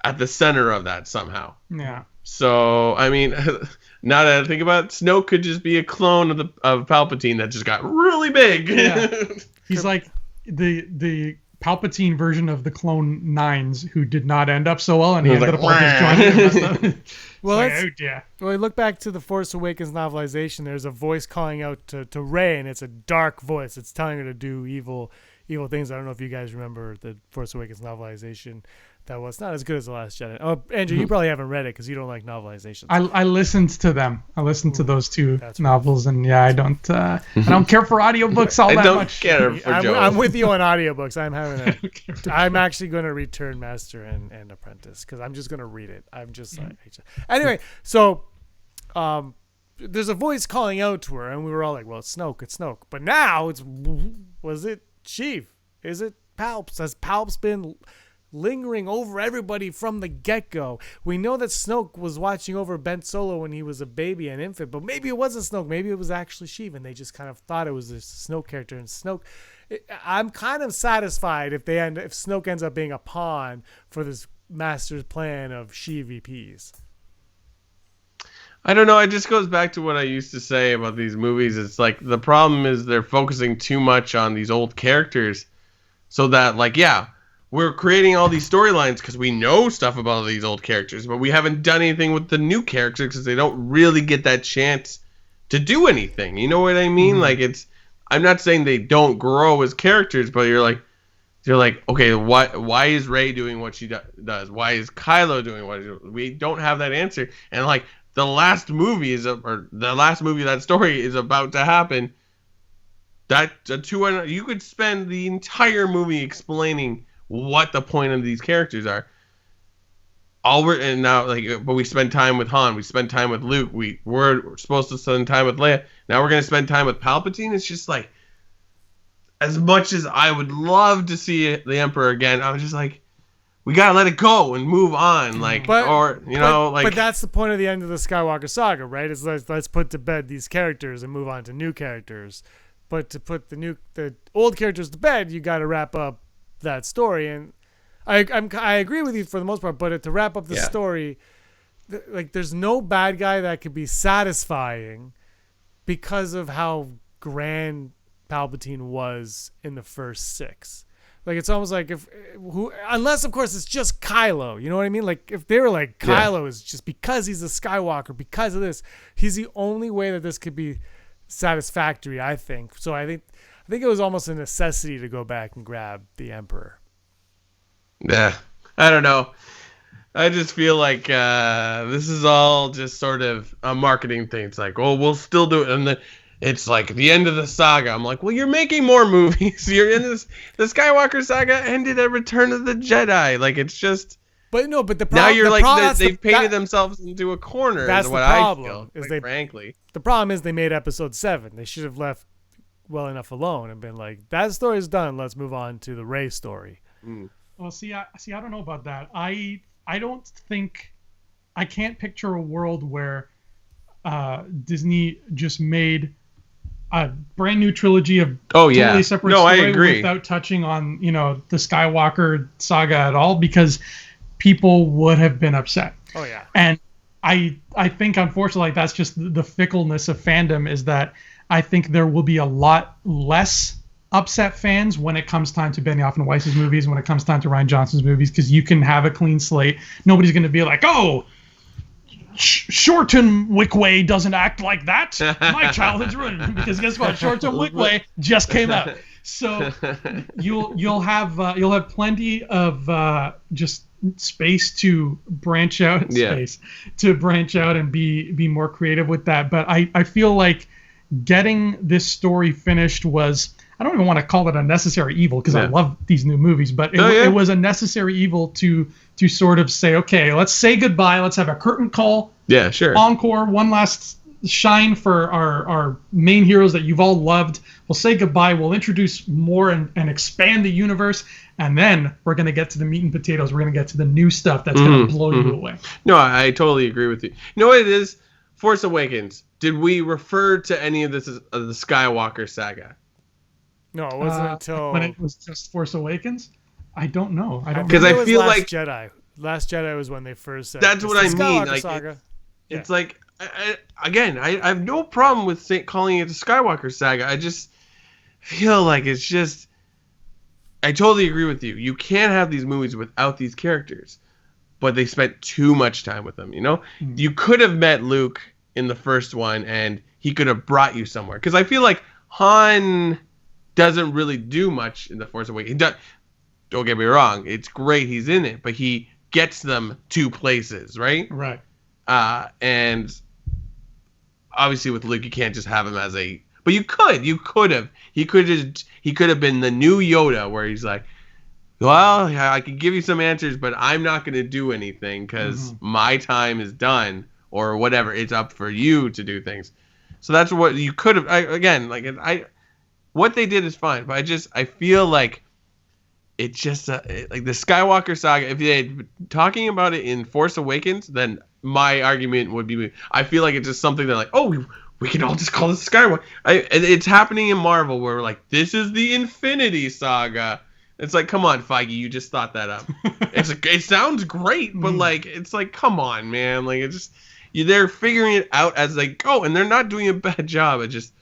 Speaker 2: at the center of that somehow.
Speaker 3: Yeah.
Speaker 2: So I mean, now that I think about it, Snoke could just be a clone of Palpatine that just got really big.
Speaker 3: Yeah. He's like the Palpatine version of the Clone Nines, who did not end up so well, and he ended up all disjointed.
Speaker 1: Well, look back to the Force Awakens novelization. There's a voice calling out to Rey, and it's a dark voice. It's telling her to do evil things. I don't know if you guys remember the Force Awakens novelization. That was not as good as The Last Jedi. Oh, Andrew, you probably haven't read it because you don't like novelizations.
Speaker 3: I listened to them. I listened to those two novels, and I don't care for audiobooks all that much.
Speaker 2: I don't care for Joe.
Speaker 1: I'm with you on audiobooks. I'm actually going to return Master and Apprentice because I'm just going to read it. I'm just anyway. So, there's a voice calling out to her, and we were all like, "Well, it's Snoke." But now was it Sheev? Is it Palps? Has Palps been lingering over everybody from the get-go? We know that Snoke was watching over Ben Solo when he was a baby and infant, but maybe it wasn't Snoke. Maybe it was actually Sheev, and they just kind of thought it was a Snoke character. And Snoke, I'm kind of satisfied if Snoke ends up being a pawn for this master's plan of Sheev VPs.
Speaker 2: I don't know. It just goes back to what I used to say about these movies. It's like the problem is they're focusing too much on these old characters, so that we're creating all these storylines because we know stuff about these old characters, but we haven't done anything with the new characters because they don't really get that chance to do anything. You know what I mean? Mm-hmm. I'm not saying they don't grow as characters, but you're like, okay, why is Rey doing what she does? Why is Kylo doing what he does? We don't have that answer. And the last movie that story is about to happen. You could spend the entire movie explaining what the point of these characters are. But we spend time with Han, we spend time with Luke, we're supposed to spend time with Leia. Now we're gonna spend time with Palpatine. It's just like, as much as I would love to see the Emperor again, I was just like, we gotta let it go and move on. But
Speaker 1: that's the point of the end of the Skywalker saga, right? Is let's put to bed these characters and move on to new characters. But to put the old characters to bed, you got to wrap up that story. And I agree with you for the most part. But to wrap up the story, there's no bad guy that could be satisfying because of how grand Palpatine was in the first 6. It's almost like unless of course it's just Kylo, you know what I mean? If they were like Kylo is just because he's a Skywalker, because of this, he's the only way that this could be satisfactory, I think. So I think it was almost a necessity to go back and grab the Emperor.
Speaker 2: Yeah, I don't know. I just feel like this is all just sort of a marketing thing. It's like, oh, we'll still do it, and then it's like the end of the saga. I'm like, well, you're making more movies. You're in this. The Skywalker saga ended at Return of the Jedi. It's just.
Speaker 1: But no, but
Speaker 2: now you're they've painted themselves into a corner.
Speaker 1: That's
Speaker 2: is what
Speaker 1: the problem.
Speaker 2: I feel. Frankly,
Speaker 1: the problem is they made Episode 7. They should have left well enough alone and been like, that story's done. Let's move on to the Rey story.
Speaker 2: Mm.
Speaker 3: Well, I don't know about that. I don't think I can't picture a world where Disney just made a brand new trilogy of totally separate story
Speaker 2: I agree.
Speaker 3: Without touching on the Skywalker saga at all, because people would have been upset.
Speaker 1: Oh yeah.
Speaker 3: And I think unfortunately that's just the fickleness of fandom, is that I think there will be a lot less upset fans when it comes time to Benioff and Weiss's movies, when it comes time to Rian Johnson's movies, because you can have a clean slate. Nobody's going to be like, oh, Shorten Wickway doesn't act like that. My childhood's ruined, because guess what? Shorten Wickway just came out. So you'll have plenty of just space to branch out, and be more creative with that. But I feel like getting this story finished was, I don't even want to call it a necessary evil, because I love these new movies, but it was a necessary evil to sort of say, okay, let's say goodbye. Let's have a curtain call.
Speaker 2: Yeah, sure.
Speaker 3: Encore, one last shine for our main heroes that you've all loved. We'll say goodbye. We'll introduce more and expand the universe, and then we're going to get to the meat and potatoes. We're going to get to the new stuff that's going to blow you away.
Speaker 2: No, I totally agree with you. You know what it is? Force Awakens. Did we refer to any of this as the Skywalker saga?
Speaker 1: No, it wasn't until
Speaker 3: when it was just Force Awakens. I don't know.
Speaker 2: Because I feel
Speaker 1: Last
Speaker 2: like
Speaker 1: Jedi. Last Jedi was when they first said
Speaker 2: that's what I mean. Like
Speaker 1: saga.
Speaker 2: it's like I have no problem with calling it the Skywalker saga. I just feel like it's just. I totally agree with you. You can't have these movies without these characters, but they spent too much time with them. You know, you could have met Luke in the first one, and he could have brought you somewhere. Because I feel like Han doesn't really do much in the Force Awakens. Don't get me wrong; it's great he's in it, but he gets them to places, right?
Speaker 3: Right.
Speaker 2: And obviously with Luke, you can't just have him as a. But you could have. He could have been the new Yoda, where he's like, well, I can give you some answers, but I'm not going to do anything because my time is done or whatever. It's up for you to do things. So that's what you could have. What they did is fine, but I feel like it's just like the Skywalker saga. If they had been talking about it in Force Awakens, then my argument would be, I feel like it's just something that like, oh, we can all just call this Skywalker. It's happening in Marvel where we're like, this is the Infinity Saga. It's like, come on, Feige, you just thought that up. It sounds great, but like, it's like, come on, man. Like, it's just they're figuring it out as they go, and they're not doing a bad job. It just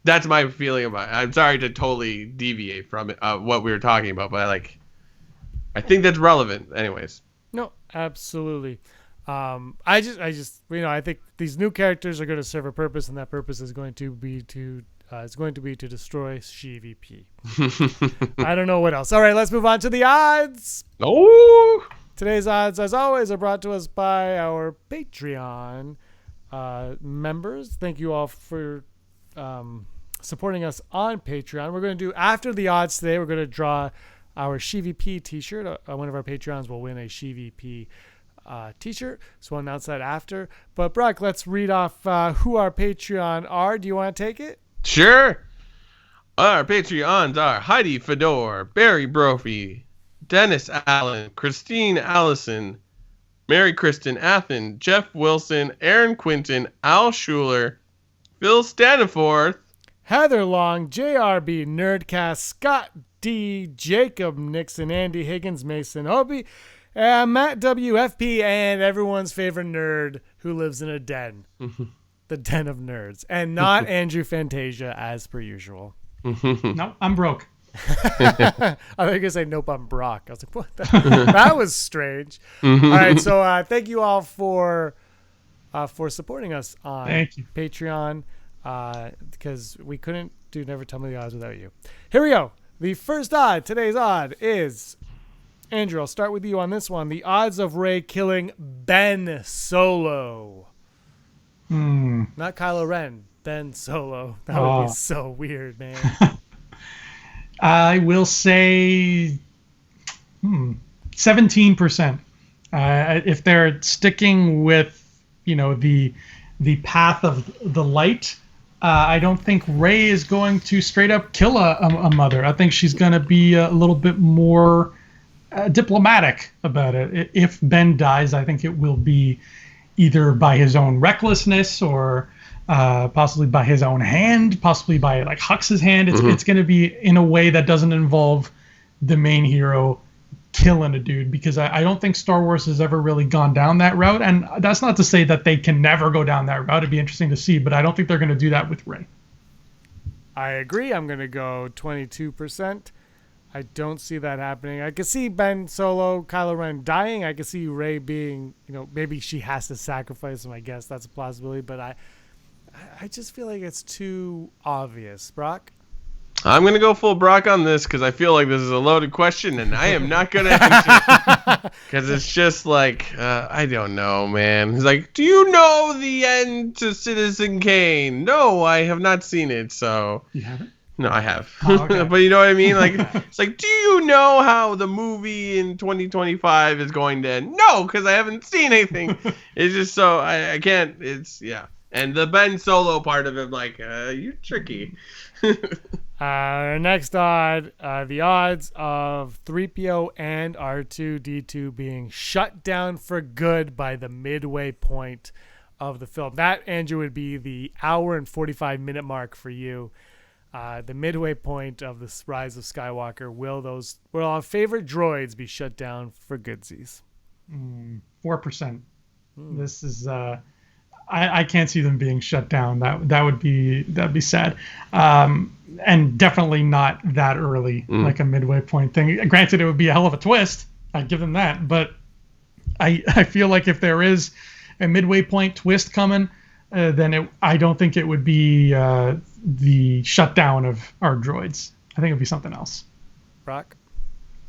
Speaker 2: that's my feeling about it. I'm sorry to totally deviate from it, what we were talking about, but I think that's relevant, anyways.
Speaker 1: No, absolutely. I think these new characters are going to serve a purpose, and that purpose is going to be to destroy CVP. I don't know what else. All right, let's move on to the odds.
Speaker 2: Oh,
Speaker 1: today's odds, as always, are brought to us by our Patreon members. Thank you all for supporting us on Patreon. We're going to do after the odds today. We're going to draw our CVP T-shirt. One of our Patreons will win a CVP T-shirt, so we'll announce that after. But Brock, let's read off who our Patreon are. Do you want to take it?
Speaker 2: Sure. Our Patreons are Heidi Fedor, Barry Brophy, Dennis Allen, Christine Allison, Mary Kristen Athen, Jeff Wilson, Aaron Quinton, Al Schuler, Phil Staniforth,
Speaker 1: Heather Long, JRB Nerdcast, Scott D, Jacob Nixon, Andy Higgins, Mason Obie, Matt WFP, and everyone's favorite nerd who lives in a den. The den of nerds. And not Andrew Fantasia, as per usual.
Speaker 3: No, I'm broke.
Speaker 1: I thought you were going to say, nope, I'm Brock. I was like, what? That was strange. All right, so thank you all for supporting us on Patreon, because we couldn't do Never Tell Me the Odds without you. Here we go. The first odd, today's odd, is... Andrew, I'll start with you on this one. The odds of Rey killing Ben Solo. Not Kylo Ren. Ben Solo. That would be so weird, man.
Speaker 3: I will say 17%. If they're sticking with, the path of the light, I don't think Rey is going to straight up kill a mother. I think she's going to be a little bit more diplomatic about it. If Ben dies, I think it will be either by his own recklessness or possibly by his own hand, possibly by like Hux's hand. It's going to be in a way that doesn't involve the main hero killing a dude, because I don't think Star Wars has ever really gone down that route. And that's not to say that they can never go down that route. It'd be interesting to see, but I don't think they're going to do that with Rey.
Speaker 1: I agree. I'm going to go 22%. I don't see that happening. I could see Ben Solo, Kylo Ren dying. I could see Rey being, maybe she has to sacrifice him. I guess that's a possibility, but I just feel like it's too obvious. Brock?
Speaker 2: I'm going to go full Brock on this because I feel like this is a loaded question and I am not going to answer because it's just like, I don't know, man. He's like, do you know the end to Citizen Kane? No, I have not seen it, so...
Speaker 3: You haven't?
Speaker 2: No, I have.
Speaker 3: Oh, okay.
Speaker 2: But you know what I mean? Like, it's like, do you know how the movie in 2025 is going to end? No, because I haven't seen anything. It's just so, I can't, it's, yeah. And the Ben Solo part of it, like, you're tricky.
Speaker 1: Our next odd, the odds of 3PO and R2D2 being shut down for good by the midway point of the film. That, Andrew, would be the hour and 45-minute mark for you. The midway point of the Rise of Skywalker. Will our favorite droids be shut down for goodsies?
Speaker 3: 4%. This is I can't see them being shut down. That'd be sad. And definitely not that early, like a midway point thing. Granted, it would be a hell of a twist. I'd give them that, but I feel like if there is a midway point twist coming, then I don't think it would be the shutdown of our droids. I think it would be something else.
Speaker 1: Brock?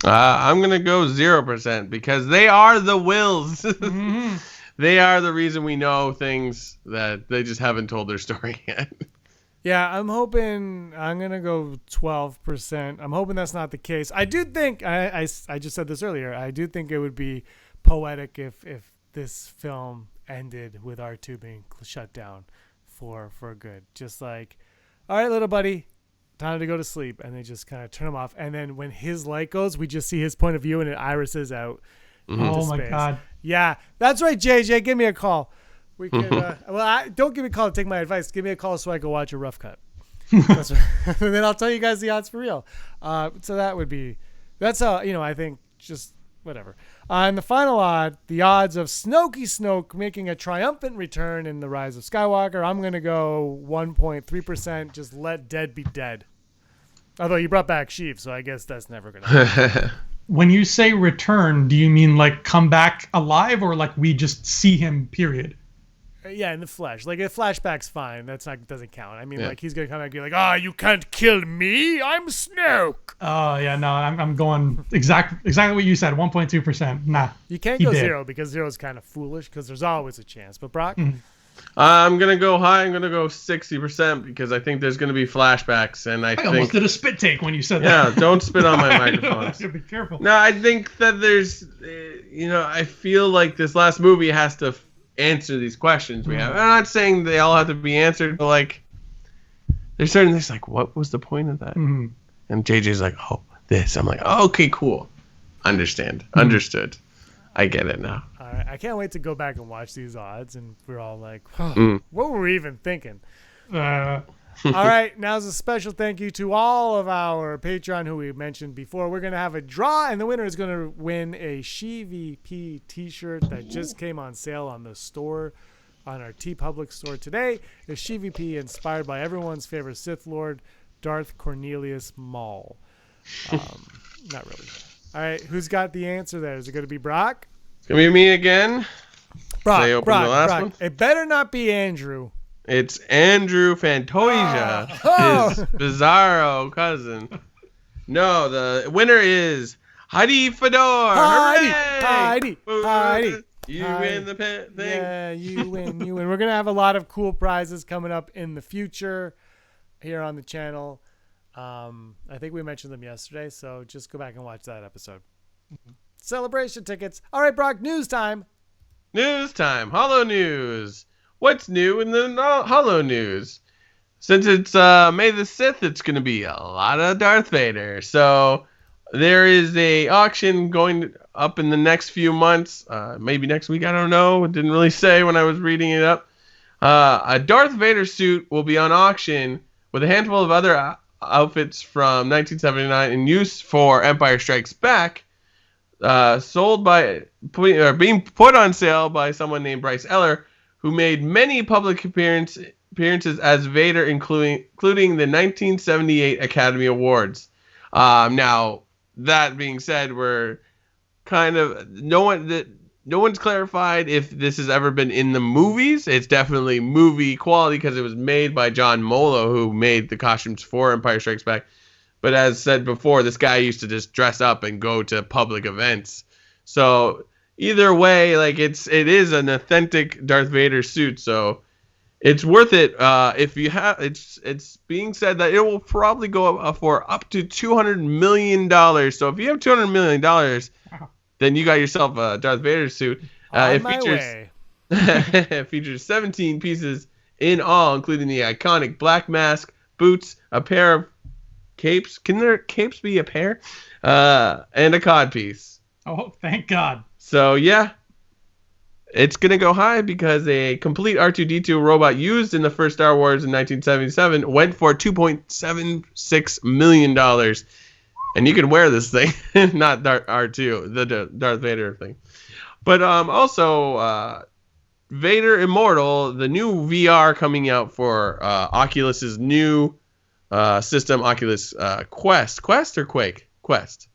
Speaker 2: I'm going to go 0% because they are the wills.
Speaker 3: Mm-hmm.
Speaker 2: They are the reason we know things that they just haven't told their story yet.
Speaker 1: Yeah, I'm hoping I'm going to go 12%. I'm hoping that's not the case. I do think, I just said this earlier, I do think it would be poetic if this film ended with R2 being shut down for good. Just like, all right, little buddy, time to go to sleep. And they just kind of turn him off. And then when his light goes, we just see his point of view and it irises out.
Speaker 3: Oh, my God.
Speaker 1: Yeah, that's right, JJ. Give me a call. We could, don't give me a call to take my advice. Give me a call so I can watch a rough cut. That's right. And then I'll tell you guys the odds for real. So that's how, I think just whatever. And the final odd, the odds of Snoke making a triumphant return in The Rise of Skywalker, I'm going to go 1.3%. Just let dead be dead. Although you brought back Sheev, so I guess that's never going to happen.
Speaker 3: When you say return, do you mean like come back alive or like we just see him, period?
Speaker 1: Yeah, in the flesh. Like, a flashback's fine. Doesn't count. I mean, like, he's going to come back and be like, you can't kill me. I'm Snoke.
Speaker 3: Oh, yeah, no, I'm going exactly what you said, 1.2%. Nah.
Speaker 1: You can't go 0 because 0 is kind of foolish because there's always a chance. But, Brock?
Speaker 2: I'm going to go high. I'm going to go 60% because I think there's going to be flashbacks. And I think
Speaker 3: almost did a spit take when you said that.
Speaker 2: Yeah, don't spit on my microphones.
Speaker 3: Be careful.
Speaker 2: No, I think that there's, I feel like this last movie has to answer these questions we have. I'm not saying they all have to be answered, but like there's certain things like, what was the point of that? And JJ's like, this. I'm like, okay, cool. Understood. I get it now.
Speaker 1: All right, I can't wait to go back and watch these odds, and we're all like, what were we even thinking? All right, now's a special thank you to all of our Patreon who we mentioned before. We're going to have a draw, and the winner is going to win a SheVP t-shirt that just came on sale on the store, on our TeePublic store today. The SheVP inspired by everyone's favorite Sith Lord, Darth Cornelius Maul. Not really. All right, who's got the answer there? Is it going to be Brock?
Speaker 2: It's going to be me again.
Speaker 1: Brock. One? It better not be Andrew.
Speaker 2: It's Andrew Fantasia, his bizarro cousin. No, the winner is Heidi Fedor.
Speaker 1: Heidi.
Speaker 2: You win the thing.
Speaker 1: Yeah, you win. We're going to have a lot of cool prizes coming up in the future here on the channel. I think we mentioned them yesterday, so just go back and watch that episode. Celebration tickets. All right, Brock, news time.
Speaker 2: Holo news. What's new in the Holo news? Since it's May the 6th, it's going to be a lot of Darth Vader. So there is a auction going up in the next few months, maybe next week, I don't know. It didn't really say when I was reading it up. A Darth Vader suit will be on auction with a handful of other outfits from 1979 in use for Empire Strikes Back, being put on sale by someone named Bryce Eller, who made many public appearances as Vader, including the 1978 Academy Awards. Now, that being said, we're kind of no one's clarified if this has ever been in the movies. It's definitely movie quality because it was made by John Molo, who made the costumes for Empire Strikes Back. But as said before, this guy used to just dress up and go to public events. So either way, like it is an authentic Darth Vader suit, so it's worth it. If you have, it's being said that it will probably go up for up to $200 million. So if you have $200 million, then you got yourself a Darth Vader suit. It features 17 pieces in all, including the iconic black mask, boots, a pair of capes. Can their capes be a pair? And a codpiece.
Speaker 3: Oh, thank God.
Speaker 2: So yeah, it's gonna go high because a complete R2-D2 robot used in the first Star Wars in 1977 went for $2.76 million, and you can wear this thing, not R2, the Darth Vader thing, but also Vader Immortal, the new VR coming out for Oculus's new system, Oculus Quest or Quake? Quest.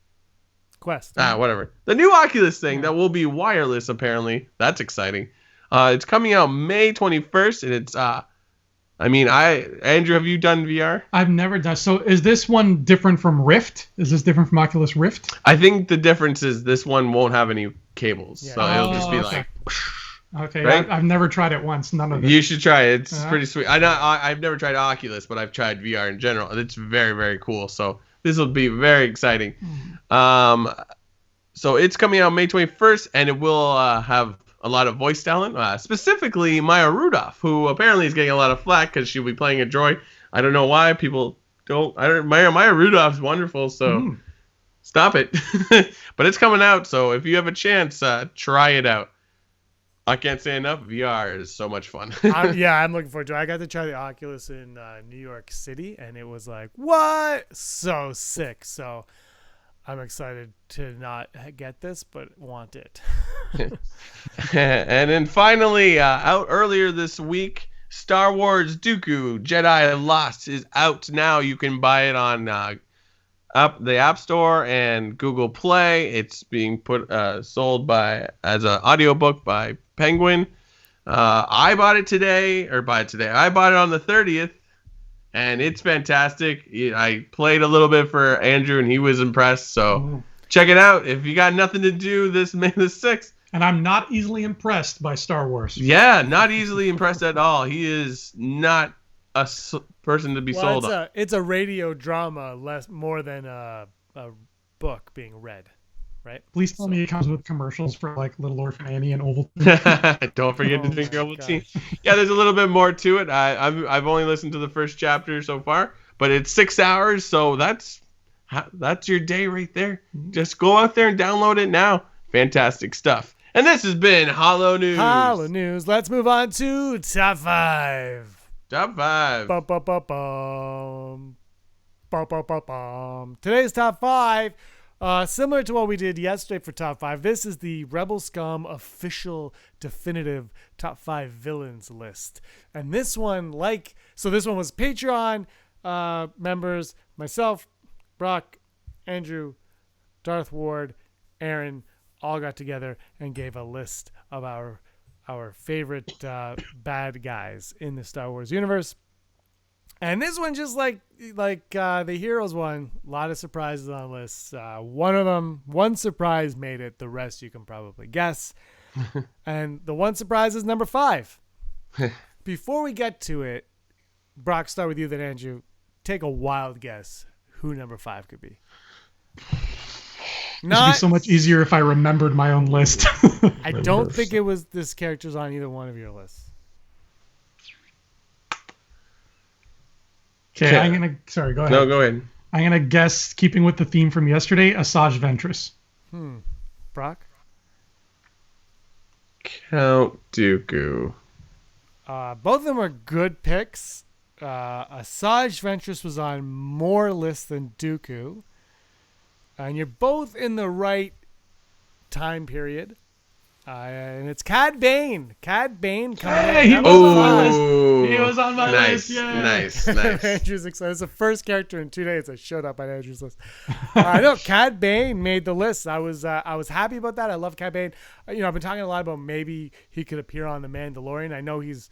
Speaker 2: Whatever. The new Oculus thing that will be wireless, apparently. That's exciting. It's coming out May 21st, and it's, Andrew, have you done VR?
Speaker 3: I've never done. So is this one different from Rift? Is this different from Oculus Rift?
Speaker 2: I think the difference is this one won't have any cables. Yeah. So it'll just be like...
Speaker 3: Okay,
Speaker 2: right?
Speaker 3: I've never tried it once. None of it.
Speaker 2: You should try it. It's pretty sweet. I've never tried Oculus, but I've tried VR in general. It's very, very cool. So this will be very exciting. So it's coming out May 21st, and it will have a lot of voice talent, specifically Maya Rudolph, who apparently is getting a lot of flack because she'll be playing a droid. I don't know why people don't. Maya Rudolph's wonderful, so stop it. But it's coming out, so if you have a chance, try it out. I can't say enough. VR is so much fun.
Speaker 1: I'm looking forward to it. I got to try the Oculus in New York City, and it was like, what? So sick. So I'm excited to not get this, but want it.
Speaker 2: And then finally, out earlier this week, Star Wars Dooku Jedi Lost is out now. You can buy it on the App Store and Google Play. It's being sold as an audiobook by Penguin. I bought it today. I bought it on the 30th, and it's fantastic. I played a little bit for Andrew, and he was impressed. So check it out if you got nothing to do this May the 6th.
Speaker 3: And I'm not easily impressed by Star Wars.
Speaker 2: Yeah, not easily impressed at all. He is not a person to be sold on.
Speaker 1: It's a radio drama more than a book being read, right?
Speaker 3: Please tell me it comes with commercials for like Little Orphan Annie and Ovaltine.
Speaker 2: Don't forget to drink Ovaltine. Yeah, there's a little bit more to it. I've only listened to the first chapter so far, but it's 6 hours, so that's your day right there. Just go out there and download it now. Fantastic stuff. And this has been Hollow News.
Speaker 1: Hollow News. Let's move on to Top 5.
Speaker 2: Top 5.
Speaker 1: Bum, bum, bum, bum. Bum, bum, bum, bum. Today's Top 5, similar to what we did yesterday for Top 5, this is the Rebel Scum official definitive Top 5 villains list. And this one, this one was Patreon members, myself, Brock, Andrew, Darth Ward, Aaron, all got together and gave a list of our favorite bad guys in the Star Wars universe. And this one, just like the Heroes one, a lot of surprises on the list. One surprise made it. The rest you can probably guess. And the one surprise is number 5. Before we get to it, Brock, start with you, then Andrew. Take a wild guess who number 5 could be.
Speaker 3: It would be so much easier if I remembered my own list.
Speaker 1: I don't think it was this character's on either one of your lists.
Speaker 3: Okay, sorry, go ahead.
Speaker 2: No, go ahead.
Speaker 3: I'm going to guess, keeping with the theme from yesterday, Asajj Ventress.
Speaker 1: Brock?
Speaker 2: Count Dooku.
Speaker 1: Both of them are good picks. Asajj Ventress was on more lists than Dooku. And you're both in the right time period. And it's Cad Bane. Cad Bane coming in.
Speaker 3: He was on my list. Yeah.
Speaker 2: Nice.
Speaker 1: Andrew's excited. It's the first character in 2 days that showed up on Andrew's list. I know Cad Bane made the list. I was happy about that. I love Cad Bane. I've been talking a lot about maybe he could appear on The Mandalorian. I know he's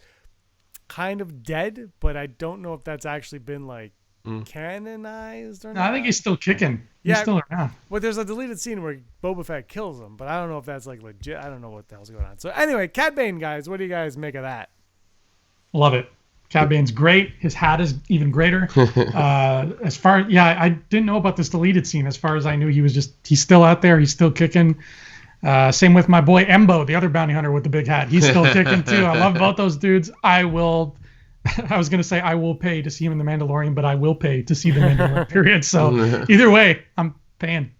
Speaker 1: kind of dead, but I don't know if that's actually been canonized or not.
Speaker 3: I think he's still kicking. He's still around.
Speaker 1: Well, there's a deleted scene where Boba Fett kills him, but I don't know if that's legit. I don't know what the hell's going on. So anyway, Cad Bane, guys, what do you guys make of that?
Speaker 3: Love it. Cad Bane's great. His hat is even greater. I didn't know about this deleted scene. As far as I knew, he's still out there. He's still kicking. Same with my boy Embo, the other bounty hunter with the big hat. He's still kicking too. I love both those dudes. I will I was gonna say I will pay to see him in The Mandalorian, but I will pay to see The Mandalorian. Period. So either way, I'm paying.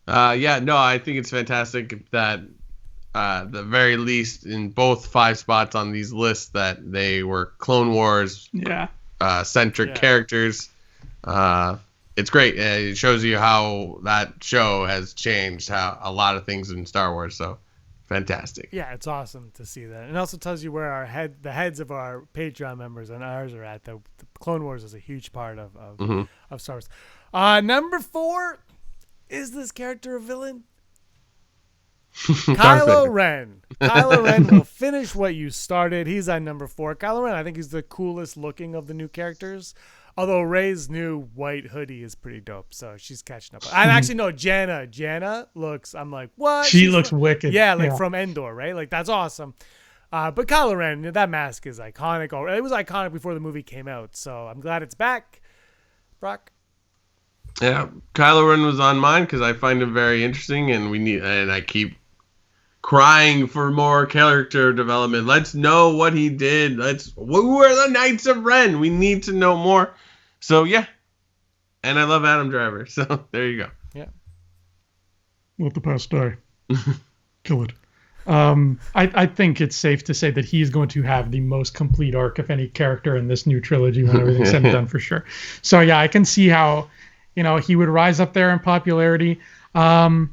Speaker 2: Yeah, no, I think it's fantastic that the very least in both 5 spots on these lists that they were Clone Wars centric characters. It's great. It shows you how that show has changed how a lot of things in Star Wars. So fantastic.
Speaker 1: Yeah, it's awesome to see that. And it also tells you where the heads of our Patreon members and ours are at. The Clone Wars is a huge part of Star Wars. Number 4, is this character a villain? Kylo Ren. Kylo Ren will finish what you started. He's on number 4. Kylo Ren, I think he's the coolest looking of the new characters. Although Rey's new white hoodie is pretty dope, so she's catching up. I actually know Janna. Janna looks, I'm like, what?
Speaker 3: She looks wicked.
Speaker 1: Yeah, from Endor, right? Like, that's awesome. But Kylo Ren, that mask is iconic. It was iconic before the movie came out, so I'm glad it's back. Brock?
Speaker 2: Yeah, Kylo Ren was on mine because I find him very interesting, and I keep crying for more character development. Let's know what he did. Who are the Knights of Ren? We need to know more. So yeah, and I love Adam Driver. So there you go.
Speaker 1: Yeah.
Speaker 3: Let the past die. Kill it. I think it's safe to say that he's going to have the most complete arc of any character in this new trilogy when everything's said and done, for sure. So yeah, I can see how, he would rise up there in popularity. I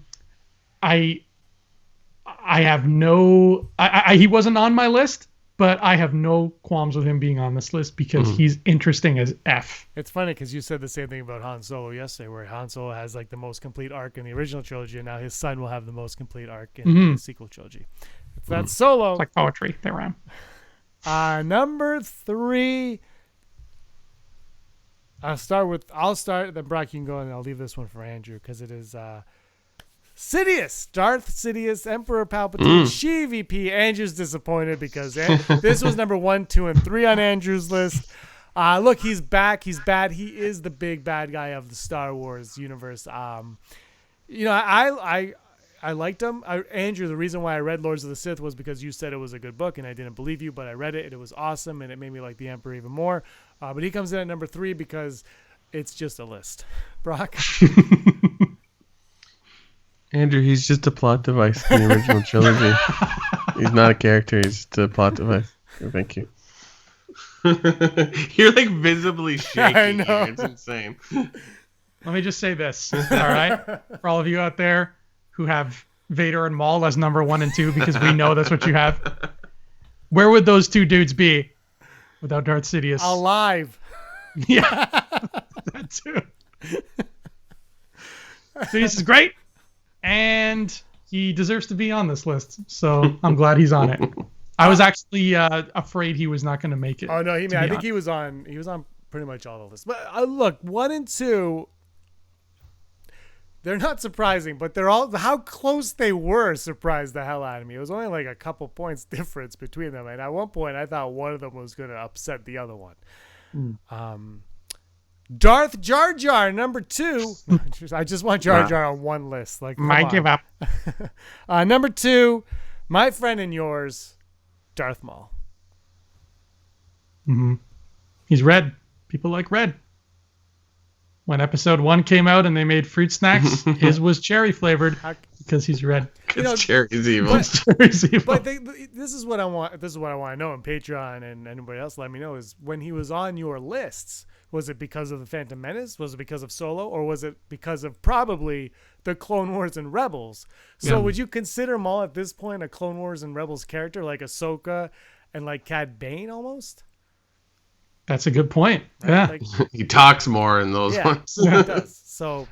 Speaker 3: have no. He wasn't on my list, but I have no qualms with him being on this list because he's interesting as F.
Speaker 1: It's funny because you said the same thing about Han Solo yesterday, where Han Solo has like the most complete arc in the original trilogy, and now his son will have the most complete arc in the sequel trilogy. That's Solo.
Speaker 3: It's like poetry. They rhyme.
Speaker 1: Number 3. I'll start. Then Brock, you can go, and I'll leave this one for Andrew because it is. Sidious, Darth Sidious, Emperor Palpatine, She-VP. Andrew's disappointed because this was number 1, 2, and 3 on Andrew's list. Look, he's back. He's bad. He is the big bad guy of the Star Wars universe. I liked him. Andrew, the reason why I read Lords of the Sith was because you said it was a good book, and I didn't believe you, but I read it, and it was awesome, and it made me like the Emperor even more. But he comes in at number 3 because it's just a list. Brock?
Speaker 2: Andrew, he's just a plot device in the original trilogy. He's not a character. He's just a plot device. Thank you. You're like visibly shaking.
Speaker 1: I know.
Speaker 2: Here. It's insane.
Speaker 3: Let me just say this, all right? For all of you out there who have Vader and Maul as number 1 and 2, because we know that's what you have. Where would those 2 dudes be without Darth Sidious?
Speaker 1: Alive.
Speaker 3: Yeah, that too. Sidious is great. And he deserves to be on this list, so I'm glad he's on it. I was actually afraid he was not going to make it.
Speaker 1: Oh no, I think he was on. He was on pretty much all the lists. But look, 1 and 2, they're not surprising, but they're all how close they were surprised the hell out of me. It was only like a couple points difference between them, and at one point I thought one of them was going to upset the other one. Darth Jar Jar, number 2. I just want Jar Jar on one list. Like,
Speaker 3: might give up.
Speaker 1: Number 2, my friend and yours, Darth Maul.
Speaker 3: He's red. People like red. When episode 1 came out and they made fruit snacks, his was cherry flavored because he's red.
Speaker 2: Because cherry's evil.
Speaker 1: But this is what I want. This is what I want to know. And Patreon and anybody else, let me know. Is when he was on your lists. Was it because of the Phantom Menace? Was it because of Solo? Or was it because of probably the Clone Wars and Rebels? So would you consider Maul at this point a Clone Wars and Rebels character like Ahsoka and like Cad Bane almost?
Speaker 3: That's a good point.
Speaker 1: Right?
Speaker 3: Yeah.
Speaker 1: Like,
Speaker 2: he talks more in those ones.
Speaker 1: He does. So,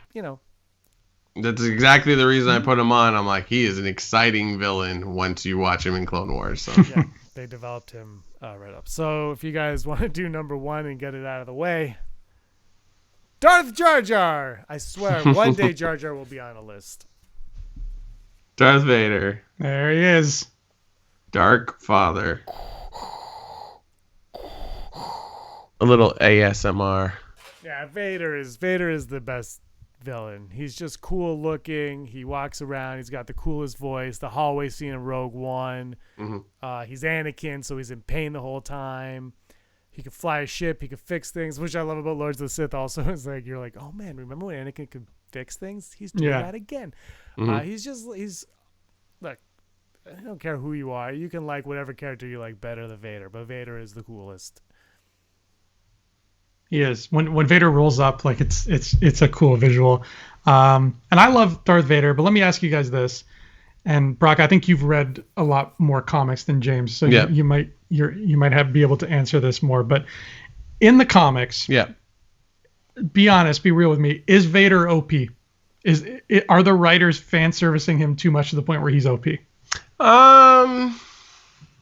Speaker 2: That's exactly the reason I put him on. I'm like, he is an exciting villain once you watch him in Clone Wars. So.
Speaker 1: Yeah, they developed him right up. So if you guys want to do number 1 and get it out of the way, Darth Jar Jar. I swear, one day Jar Jar will be on a list.
Speaker 2: Darth Vader.
Speaker 3: There he is.
Speaker 2: Dark Father. A little ASMR.
Speaker 1: Yeah, Vader is the best villain. He's just cool looking. He walks around. He's got the coolest voice. The hallway scene in Rogue One. He's Anakin, so he's in pain the whole time. He could fly a ship. He could fix things, which I love about Lords of the Sith. Also, is like you're like, oh man, remember when Anakin could fix things? He's doing that again. He's look. I don't care who you are. You can like whatever character you like better than Vader, but Vader is the coolest.
Speaker 3: He is. When Vader rolls up, like it's a cool visual. And I love Darth Vader, but let me ask you guys this. And Brock, I think you've read a lot more comics than James, so you might be able to answer this more. But in the comics, be honest, be real with me. Is Vader OP? Are the writers fan servicing him too much to the point where he's OP?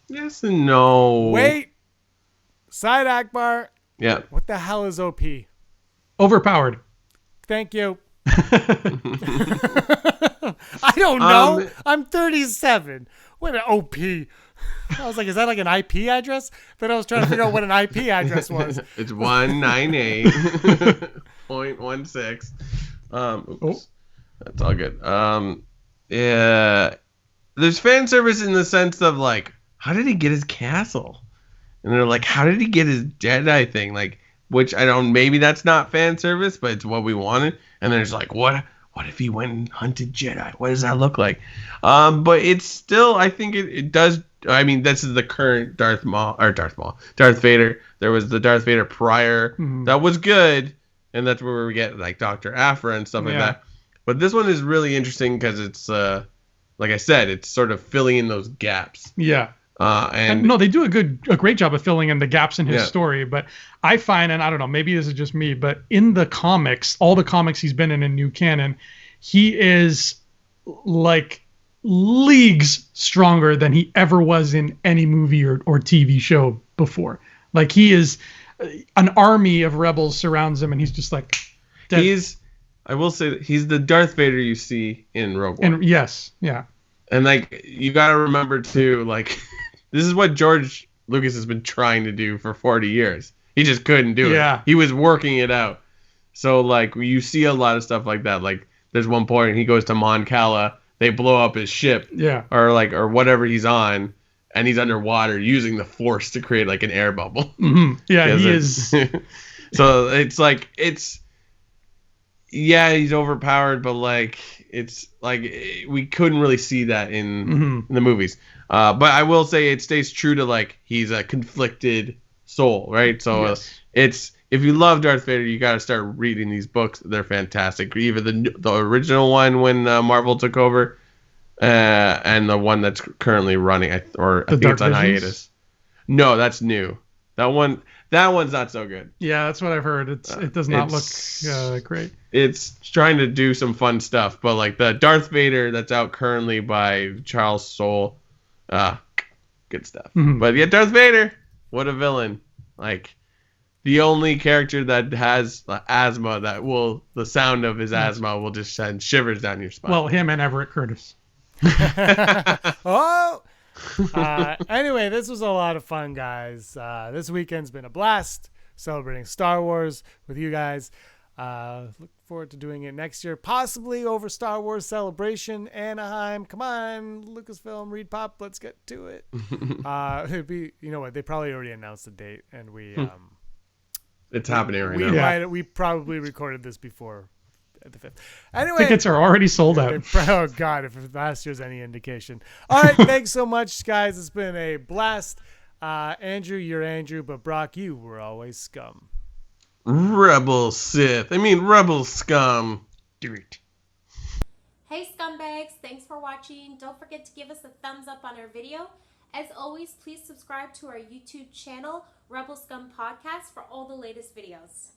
Speaker 2: Yes and no.
Speaker 1: Wait. Side Akbar.
Speaker 2: Yeah.
Speaker 1: What the hell is OP?
Speaker 3: Overpowered.
Speaker 1: Thank you. I don't know. I'm 37. What an OP. I was like, is that like an IP address? Then I was trying to figure out what an IP address was.
Speaker 2: It's 198.16. Oops. That's all good. Yeah. There's fan service in the sense of like, how did he get his castle? And they're like, how did he get his Jedi thing? Like, which I don't, maybe that's not fan service, but it's what we wanted. And then it's like, what if he went and hunted Jedi? What does that look like? But it's still, I think it does. I mean, this is the current Darth Vader. There was the Darth Vader prior that was good. And that's where we get like Dr. Aphra and stuff like that. But this one is really interesting because it's, like I said, it's sort of filling in those gaps.
Speaker 3: Yeah.
Speaker 2: And
Speaker 3: no, they do a great job of filling in the gaps in his story. But I find, and I don't know, maybe this is just me, but in the comics, all the comics he's been in new canon, he is like leagues stronger than he ever was in any movie or TV show before. Like he is, an army of rebels surrounds him, and he's just like dead.
Speaker 2: I will say that he's the Darth Vader you see in Rogue One.
Speaker 3: And yes, yeah.
Speaker 2: And like you got to remember too, like this is what George Lucas has been trying to do for 40 years. He just couldn't do it. He was working it out. So like you see a lot of stuff like that. Like there's one point he goes to Mon Cala, they blow up his ship, or whatever he's on, and he's underwater using the Force to create like an air bubble.
Speaker 3: Yeah, he is.
Speaker 2: So it's like he's overpowered, but like it's like we couldn't really see that in the movies. But I will say it stays true to like he's a conflicted soul, right? So it's, if you love Darth Vader, you got to start reading these books. They're fantastic. Even the original one when Marvel took over, and the one that's currently running, I think it's on hiatus. No, that's new. That one's not so good.
Speaker 3: Yeah, that's what I've heard. It does not look great.
Speaker 2: It's trying to do some fun stuff, but like the Darth Vader that's out currently by Charles Soule, good stuff. But yeah, Darth Vader, what a villain! Like the only character that has asthma the sound of his asthma will just send shivers down your spine.
Speaker 3: Well, him and Everett Curtis.
Speaker 1: Oh. Anyway, this was a lot of fun, guys. This weekend's been a blast celebrating Star Wars with you guys. Look forward to doing it next year, possibly over Star Wars Celebration, Anaheim. Come on, Lucasfilm, Reed Pop, let's get to it. It'd be, you know what? They probably already announced the date, and
Speaker 2: it's happening right now.
Speaker 1: We probably recorded this before the 5th. Anyway,
Speaker 3: tickets are already sold out.
Speaker 1: Oh God, if last year's any indication. All right, thanks so much, guys. It's been a blast. Andrew, you're Andrew, but Brock, you were always scum.
Speaker 2: Rebel scum. Do it.
Speaker 4: Hey scumbags, thanks for watching. Don't forget to give us a thumbs up on our video. As always, please subscribe to our YouTube channel, Rebel Scum Podcast, for all the latest videos.